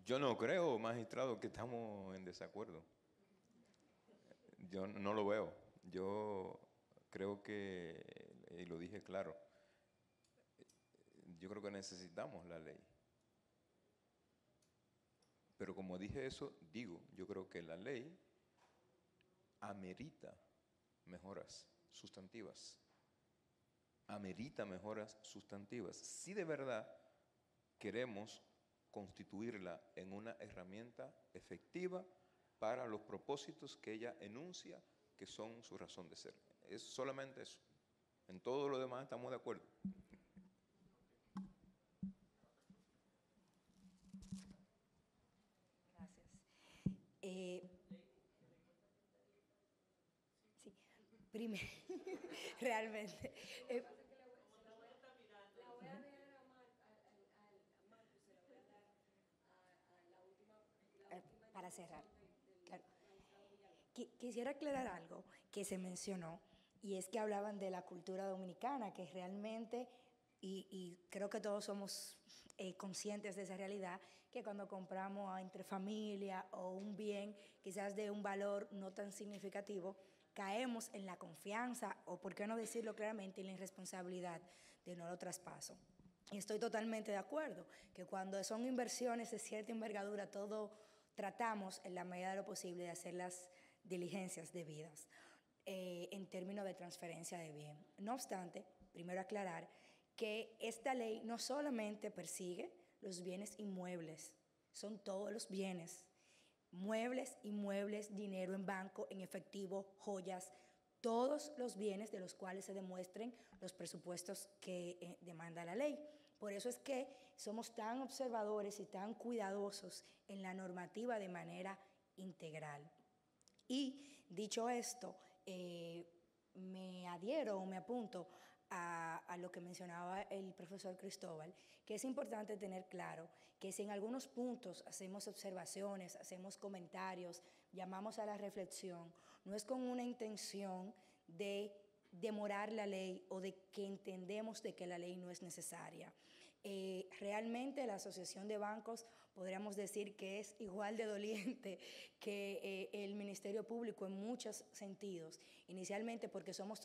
Speaker 4: yo no creo, magistrado, que estamos en desacuerdo. Yo no lo veo. Yo creo que, y lo dije claro, yo creo que necesitamos la ley. Pero como dije eso, yo creo que la ley amerita mejoras sustantivas. Amerita mejoras sustantivas. Si de verdad queremos constituirla en una herramienta efectiva para los propósitos que ella enuncia, que son su razón de ser. Es solamente eso. En todo lo demás estamos de acuerdo.
Speaker 5: Gracias. Sí, primero, realmente. Para cerrar. Claro. Quisiera aclarar algo que se mencionó, y es que hablaban de la cultura dominicana, que realmente, y creo que todos somos conscientes de esa realidad, que cuando compramos entre familia o un bien quizás de un valor no tan significativo, caemos en la confianza, o por qué no decirlo claramente, en la irresponsabilidad de no lo traspaso. Y estoy totalmente de acuerdo, que cuando son inversiones de cierta envergadura, todo tratamos en la medida de lo posible de hacer las diligencias debidas en términos de transferencia de bien. No obstante, primero aclarar que esta ley no solamente persigue los bienes inmuebles, son todos los bienes, muebles, inmuebles, dinero en banco, en efectivo, joyas, todos los bienes de los cuales se demuestren los presupuestos que demanda la ley. Por eso es que somos tan observadores y tan cuidadosos en la normativa de manera integral. Y dicho esto, me adhiero o me apunto a lo que mencionaba el profesor Cristóbal, que es importante tener claro que si en algunos puntos hacemos observaciones, hacemos comentarios, llamamos a la reflexión, no es con una intención de demorar la ley o de que entendemos de que la ley no es necesaria. Realmente la Asociación de Bancos podríamos decir que es igual de doliente que el Ministerio Público en muchos sentidos, inicialmente porque somos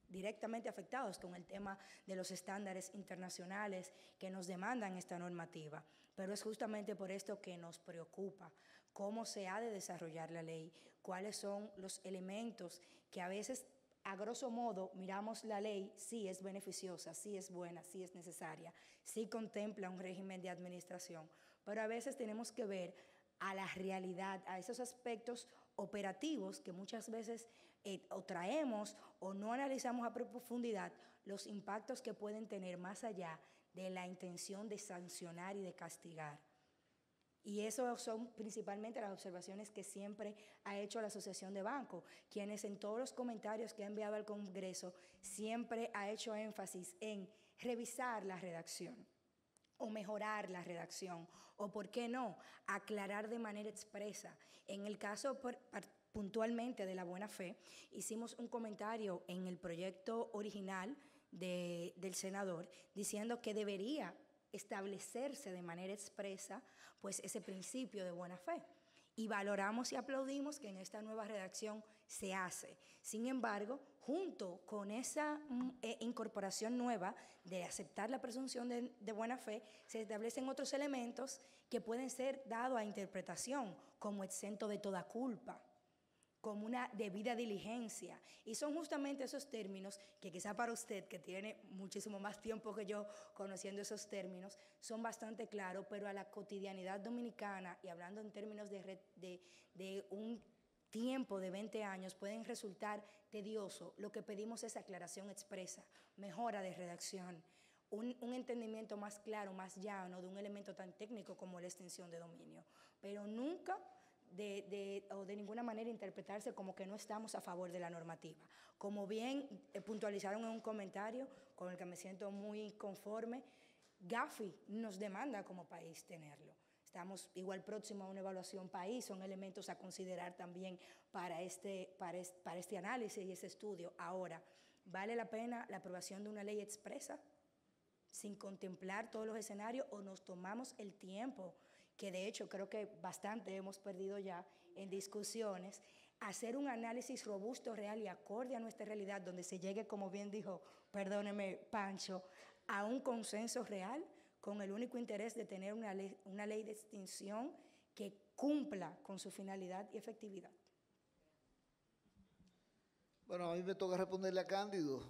Speaker 5: directamente afectados con el tema de los estándares internacionales que nos demandan esta normativa, pero es justamente por esto que nos preocupa cómo se ha de desarrollar la ley, cuáles son los elementos que a veces, a grosso modo, miramos la ley, sí es beneficiosa, sí es buena, sí es necesaria, sí contempla un régimen de administración, pero a veces tenemos que ver a la realidad, a esos aspectos operativos que muchas veces o traemos o no analizamos a profundidad los impactos que pueden tener más allá de la intención de sancionar y de castigar. Y eso son principalmente las observaciones que siempre ha hecho la Asociación de Bancos, quienes en todos los comentarios que ha enviado al Congreso siempre ha hecho énfasis en revisar la redacción o mejorar la redacción o, ¿por qué no?, aclarar de manera expresa. En el caso puntualmente de la buena fe, hicimos un comentario en el proyecto original del senador diciendo que debería establecerse de manera expresa pues ese principio de buena fe. Y valoramos y aplaudimos que en esta nueva redacción se hace. Sin embargo, junto con esa incorporación nueva de aceptar la presunción de buena fe, se establecen otros elementos que pueden ser dados a interpretación, como exento de toda culpa, como una debida diligencia. Y son justamente esos términos que quizá para usted, que tiene muchísimo más tiempo que yo conociendo esos términos, son bastante claros, pero a la cotidianidad dominicana, y hablando en términos de un tiempo de 20 años, pueden resultar tedioso. Lo que pedimos es aclaración expresa, mejora de redacción, un entendimiento más claro, más llano de un elemento tan técnico como la extensión de dominio, pero nunca o de ninguna manera interpretarse como que no estamos a favor de la normativa. Como bien puntualizaron en un comentario con el que me siento muy conforme, Gafi nos demanda como país tenerlo. Estamos igual próximos a una evaluación país, son elementos a considerar también para este análisis y ese estudio. Ahora, ¿vale la pena la aprobación de una ley expresa sin contemplar todos los escenarios o nos tomamos el tiempo, que de hecho creo que bastante hemos perdido ya en discusiones, hacer un análisis robusto, real y acorde a nuestra realidad, donde se llegue, como bien dijo, perdóneme Pancho, a un consenso real con el único interés de tener una ley de extinción que cumpla con su finalidad y efectividad?
Speaker 6: Bueno, a mí me toca responderle a Cándido.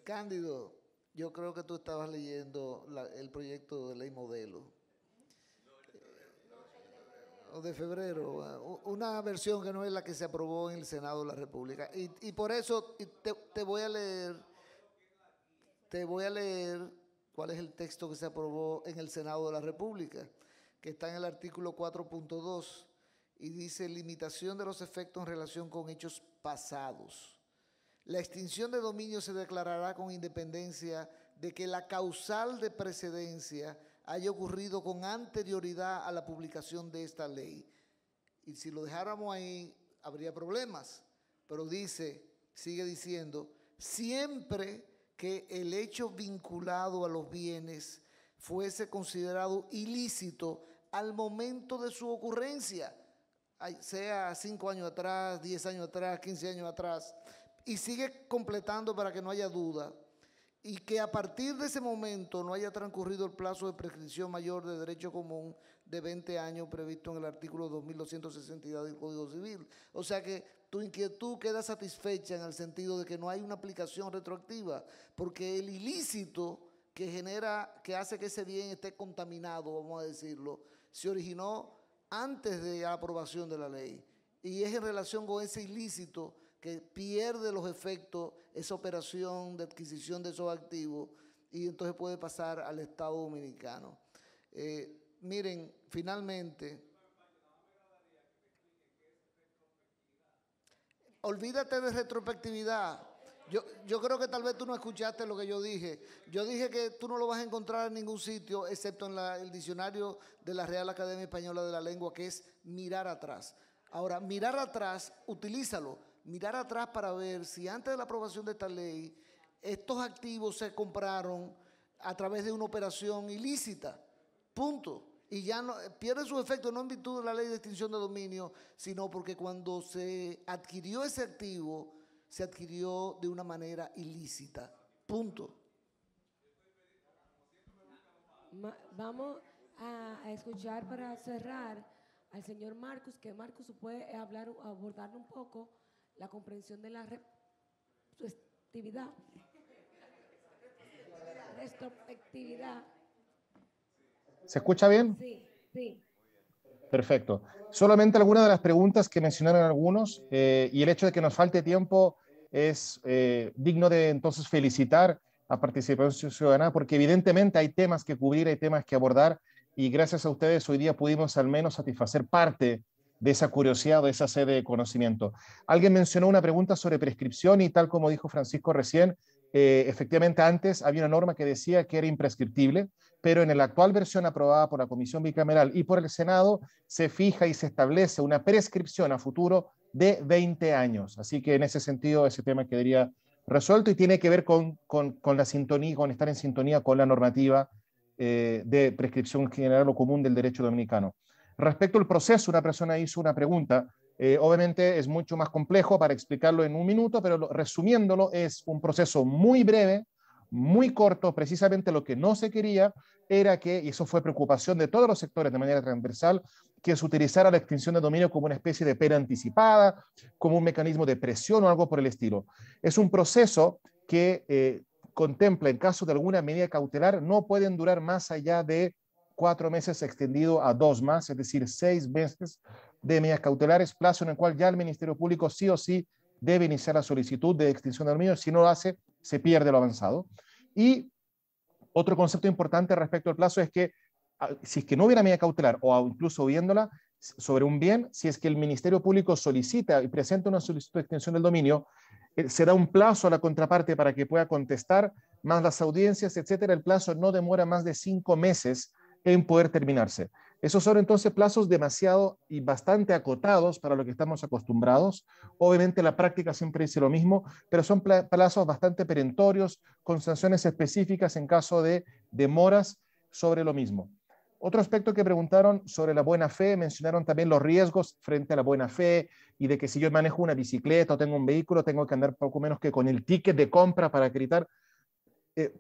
Speaker 6: Cándido, yo creo que tú estabas leyendo el proyecto de ley modelo de febrero, una versión que no es la que se aprobó en el Senado de la República. Y por eso te voy a leer cuál es el texto que se aprobó en el Senado de la República, que está en el artículo 4.2 y dice: limitación de los efectos en relación con hechos pasados. La extinción de dominio se declarará con independencia de que la causal de precedencia haya ocurrido con anterioridad a la publicación de esta ley. Y si lo dejáramos ahí, habría problemas. Pero sigue diciendo, siempre que el hecho vinculado a los bienes fuese considerado ilícito al momento de su ocurrencia, sea 5 años atrás, 10 años atrás, 15 años atrás. Y sigue completando para que no haya duda y que a partir de ese momento no haya transcurrido el plazo de prescripción mayor de derecho común de 20 años previsto en el artículo 2262 del Código Civil. O sea que tu inquietud queda satisfecha en el sentido de que no hay una aplicación retroactiva, porque el ilícito que hace que ese bien esté contaminado, vamos a decirlo, se originó antes de la aprobación de la ley. Y es en relación con ese ilícito que pierde los efectos esa operación de adquisición de esos activos y entonces puede pasar al Estado Dominicano. Miren, finalmente, olvídate de retrospectividad. Yo creo que tal vez tú no escuchaste lo que yo dije. Yo dije que tú no lo vas a encontrar en ningún sitio, excepto en el diccionario de la Real Academia Española de la Lengua, que es mirar atrás. Ahora, mirar atrás, utilízalo. Mirar atrás para ver si antes de la aprobación de esta ley, estos activos se compraron a través de una operación ilícita. Punto. Y ya no pierde su efecto no en virtud de la ley de extinción de dominio, sino porque cuando se adquirió ese activo, se adquirió de una manera ilícita. Punto.
Speaker 1: Vamos a escuchar para cerrar al señor Marcus, que Marcus puede abordar un poco la comprensión de la retrospectividad.
Speaker 3: ¿Se escucha bien?
Speaker 1: Sí, sí.
Speaker 3: Perfecto. Solamente algunas de las preguntas que mencionaron algunos y el hecho de que nos falte tiempo es digno de entonces felicitar a Participación Ciudadana porque evidentemente hay temas que cubrir, hay temas que abordar y gracias a ustedes hoy día pudimos al menos satisfacer parte de esa curiosidad o de esa sed de conocimiento. Alguien mencionó una pregunta sobre prescripción y tal como dijo Francisco recién, efectivamente antes había una norma que decía que era imprescriptible, pero en la actual versión aprobada por la Comisión Bicameral y por el Senado se fija y se establece una prescripción a futuro de 20 años. Así que en ese sentido ese tema quedaría resuelto y tiene que ver con la sintonía, con estar en sintonía con la normativa de prescripción general o común del derecho dominicano. Respecto al proceso, una persona hizo una pregunta. Obviamente es mucho más complejo para explicarlo en un minuto, pero resumiéndolo es un proceso muy breve, muy corto. Precisamente lo que no se quería era que, y eso fue preocupación de todos los sectores de manera transversal, que se utilizara la extinción de dominio como una especie de pena anticipada, como un mecanismo de presión o algo por el estilo. Es un proceso que contempla, en caso de alguna medida cautelar, no pueden durar más allá de 4 meses extendido a 2 más, es decir, 6 meses de medidas cautelares, plazo en el cual ya el Ministerio Público sí o sí debe iniciar la solicitud de extinción de dominio. Si no lo hace, se pierde lo avanzado. Y otro concepto importante respecto al plazo es que si es que no hubiera medida cautelar o incluso viéndola sobre un bien, si es que el Ministerio Público solicita y presenta una solicitud de extinción del dominio, se da un plazo a la contraparte para que pueda contestar, más las audiencias, etcétera. El plazo no demora más de 5 meses en poder terminarse. Esos son entonces plazos demasiado y bastante acotados para lo que estamos acostumbrados. Obviamente la práctica siempre dice lo mismo, pero son plazos bastante perentorios, con sanciones específicas en caso de demoras sobre lo mismo. Otro aspecto que preguntaron sobre la buena fe, mencionaron también los riesgos frente a la buena fe y de que si yo manejo una bicicleta o tengo un vehículo, tengo que andar poco menos que con el ticket de compra para acreditar.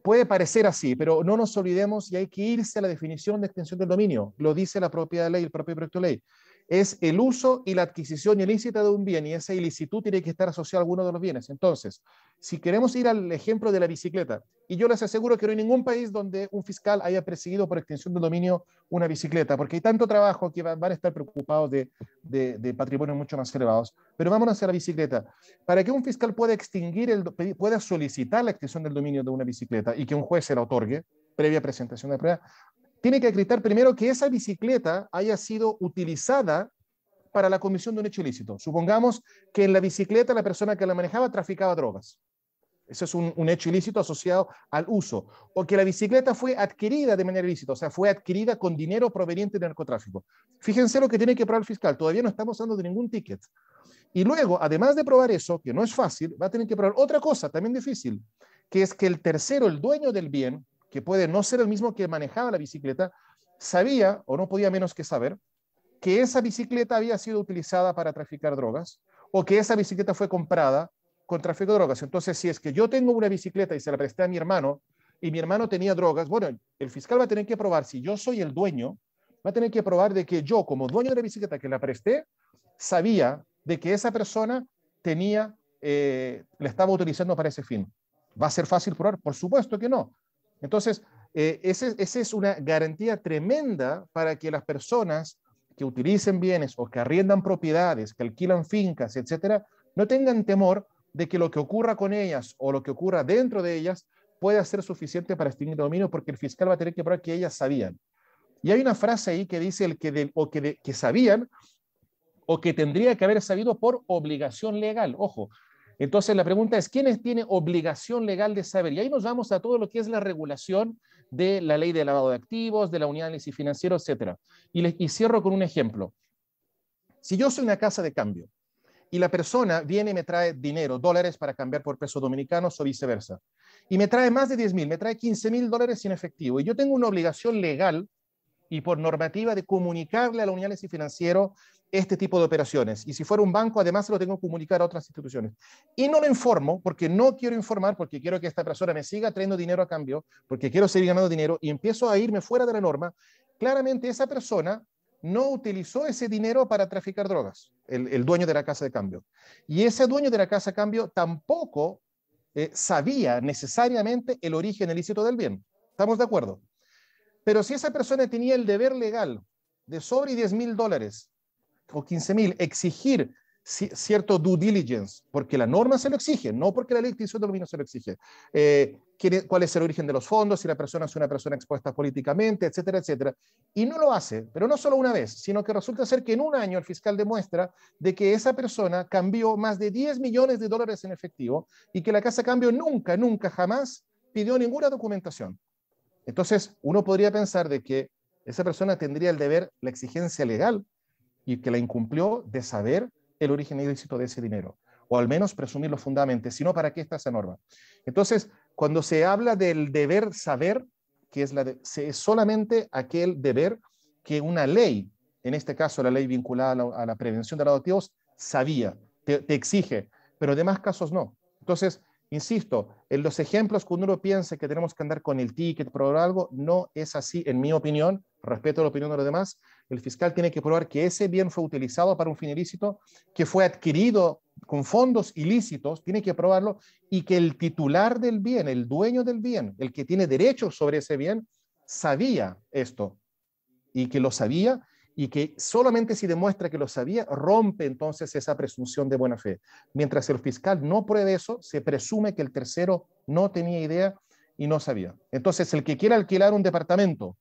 Speaker 3: Puede parecer así, pero no nos olvidemos y hay que irse a la definición de extensión del dominio. Lo dice la propia ley, el propio proyecto de ley. Es el uso y la adquisición ilícita de un bien y esa ilicitud tiene que estar asociada a alguno de los bienes. Entonces, si queremos ir al ejemplo de la bicicleta, y yo les aseguro que no hay ningún país donde un fiscal haya perseguido por extensión del dominio una bicicleta, porque hay tanto trabajo que van a estar preocupados de patrimonios mucho más elevados. Pero vámonos hacia la bicicleta. Para que un fiscal pueda pueda solicitar la extensión del dominio de una bicicleta y que un juez se la otorgue, previa presentación de prueba, tiene que acreditar primero que esa bicicleta haya sido utilizada para la comisión de un hecho ilícito. Supongamos que en la bicicleta la persona que la manejaba traficaba drogas. Eso es un hecho ilícito asociado al uso. O que la bicicleta fue adquirida de manera ilícita, o sea, fue adquirida con dinero proveniente del narcotráfico. Fíjense lo que tiene que probar el fiscal. Todavía no estamos hablando de ningún ticket. Y luego, además de probar eso, que no es fácil, va a tener que probar otra cosa también difícil, que es que el tercero, el dueño del bien, que puede no ser el mismo que manejaba la bicicleta, sabía, o no podía menos que saber, que esa bicicleta había sido utilizada para traficar drogas, o que esa bicicleta fue comprada con tráfico de drogas. Entonces, si es que yo tengo una bicicleta y se la presté a mi hermano, y mi hermano tenía drogas, bueno, el fiscal va a tener que probar, si yo soy el dueño, va a tener que probar de que yo, como dueño de la bicicleta que la presté, sabía de que esa persona tenía, la estaba utilizando para ese fin. ¿Va a ser fácil probar? Por supuesto que no. Entonces, esa es una garantía tremenda para que las personas que utilicen bienes o que arriendan propiedades, que alquilan fincas, etcétera, no tengan temor de que lo que ocurra con ellas o lo que ocurra dentro de ellas pueda ser suficiente para extinguir dominio, porque el fiscal va a tener que probar que ellas sabían. Y hay una frase ahí que dice que sabían o que tendría que haber sabido por obligación legal. Ojo, entonces la pregunta es, ¿quiénes tienen obligación legal de saber? Y ahí nos vamos a todo lo que es la regulación de la ley de lavado de activos, de la unidad de análisis financiero, etc. Y cierro con un ejemplo. Si yo soy una casa de cambio y la persona viene y me trae dinero, dólares para cambiar por pesos dominicanos o viceversa, y me trae más de 10,000, me trae 15,000 dólares en efectivo, y yo tengo una obligación legal y por normativa de comunicarle a la unidad de análisis financiero este tipo de operaciones. Y si fuera un banco, además se lo tengo que comunicar a otras instituciones. Y no lo informo porque no quiero informar, porque quiero que esta persona me siga trayendo dinero a cambio, porque quiero seguir ganando dinero y empiezo a irme fuera de la norma. Claramente esa persona no utilizó ese dinero para traficar drogas, el dueño de la casa de cambio. Y ese dueño de la casa de cambio tampoco sabía necesariamente el origen ilícito del bien. ¿Estamos de acuerdo? Pero si esa persona tenía el deber legal de sobre 10,000 dólares o 15,000, exigir cierto due diligence, porque la norma se lo exige, no porque la ley de extinción de dominio se lo exige. ¿Cuál es el origen de los fondos? Si la persona es una persona expuesta políticamente, etcétera, etcétera. Y no lo hace, pero no solo una vez, sino que resulta ser que en un año el fiscal demuestra de que esa persona cambió más de 10 millones de dólares en efectivo y que la casa de cambio nunca, nunca, jamás pidió ninguna documentación. Entonces, uno podría pensar de que esa persona tendría el deber, la exigencia legal, y que la incumplió, de saber el origen ilícito de ese dinero, o al menos presumirlo fundamentalmente, sino ¿para qué está esa norma? Entonces, cuando se habla del deber saber, que es solamente aquel deber que una ley, en este caso la ley vinculada a la prevención de los adictivos, sabía, te exige, pero en demás casos no. Entonces, insisto, en los ejemplos cuando uno piensa que tenemos que andar con el ticket, probar algo, no es así, en mi opinión, respeto la opinión de los demás. El fiscal tiene que probar que ese bien fue utilizado para un fin ilícito, que fue adquirido con fondos ilícitos, tiene que probarlo, y que el titular del bien, el dueño del bien, el que tiene derechos sobre ese bien, sabía esto, y que lo sabía, y que solamente si demuestra que lo sabía, rompe entonces esa presunción de buena fe. Mientras el fiscal no pruebe eso, se presume que el tercero no tenía idea y no sabía. Entonces, el que quiera alquilar un departamento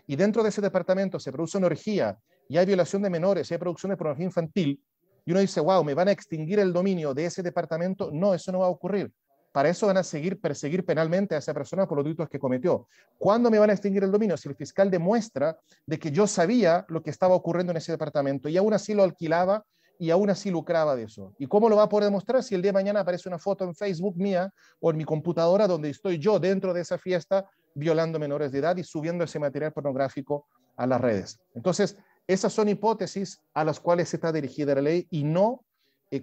Speaker 3: y dentro de ese departamento se produce una orgía y hay violación de menores, y hay producción de pornografía infantil, y uno dice, wow, ¿me van a extinguir el dominio de ese departamento? No, eso no va a ocurrir. Para eso van a perseguir penalmente a esa persona por los delitos que cometió. ¿Cuándo me van a extinguir el dominio? Si el fiscal demuestra de que yo sabía lo que estaba ocurriendo en ese departamento y aún así lo alquilaba y aún así lucraba de eso. ¿Y cómo lo va a poder demostrar si el día de mañana aparece una foto en Facebook mía o en mi computadora donde estoy yo dentro de esa fiesta violando menores de edad y subiendo ese material pornográfico a las redes? Entonces, esas son hipótesis a las cuales está dirigida la ley y no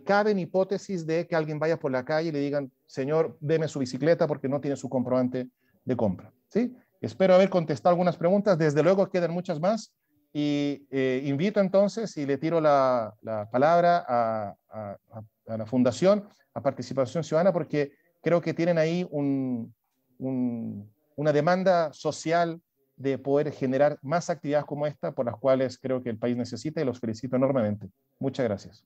Speaker 3: caben hipótesis de que alguien vaya por la calle y le digan, señor, deme su bicicleta porque no tiene su comprobante de compra. ¿Sí? Espero haber contestado algunas preguntas. Desde luego quedan muchas más. Y invito entonces y le tiro la palabra a la Fundación, a Participación Ciudadana, porque creo que tienen ahí una demanda social de poder generar más actividades como esta, por las cuales creo que el país necesita, y los felicito enormemente. Muchas gracias.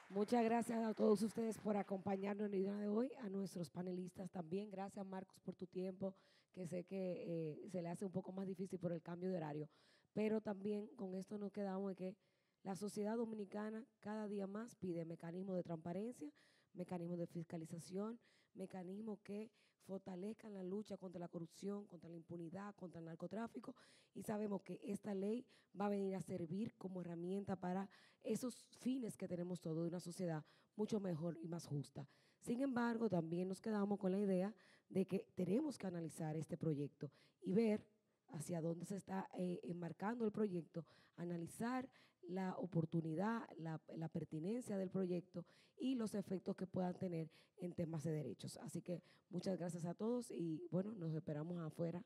Speaker 1: Muchas gracias a todos ustedes por acompañarnos en el día de hoy, a nuestros panelistas también. Gracias, Marcos, por tu tiempo, que sé que se le hace un poco más difícil por el cambio de horario. Pero también con esto nos quedamos de que la sociedad dominicana cada día más pide mecanismos de transparencia, mecanismos de fiscalización, mecanismos que fortalezcan la lucha contra la corrupción, contra la impunidad, contra el narcotráfico, y sabemos que esta ley va a venir a servir como herramienta para esos fines que tenemos todos de una sociedad mucho mejor y más justa. Sin embargo, también nos quedamos con la idea de que tenemos que analizar este proyecto y ver hacia dónde se está enmarcando el proyecto, analizar la oportunidad, la pertinencia del proyecto y los efectos que puedan tener en temas de derechos. Así que muchas gracias a todos y bueno, nos esperamos afuera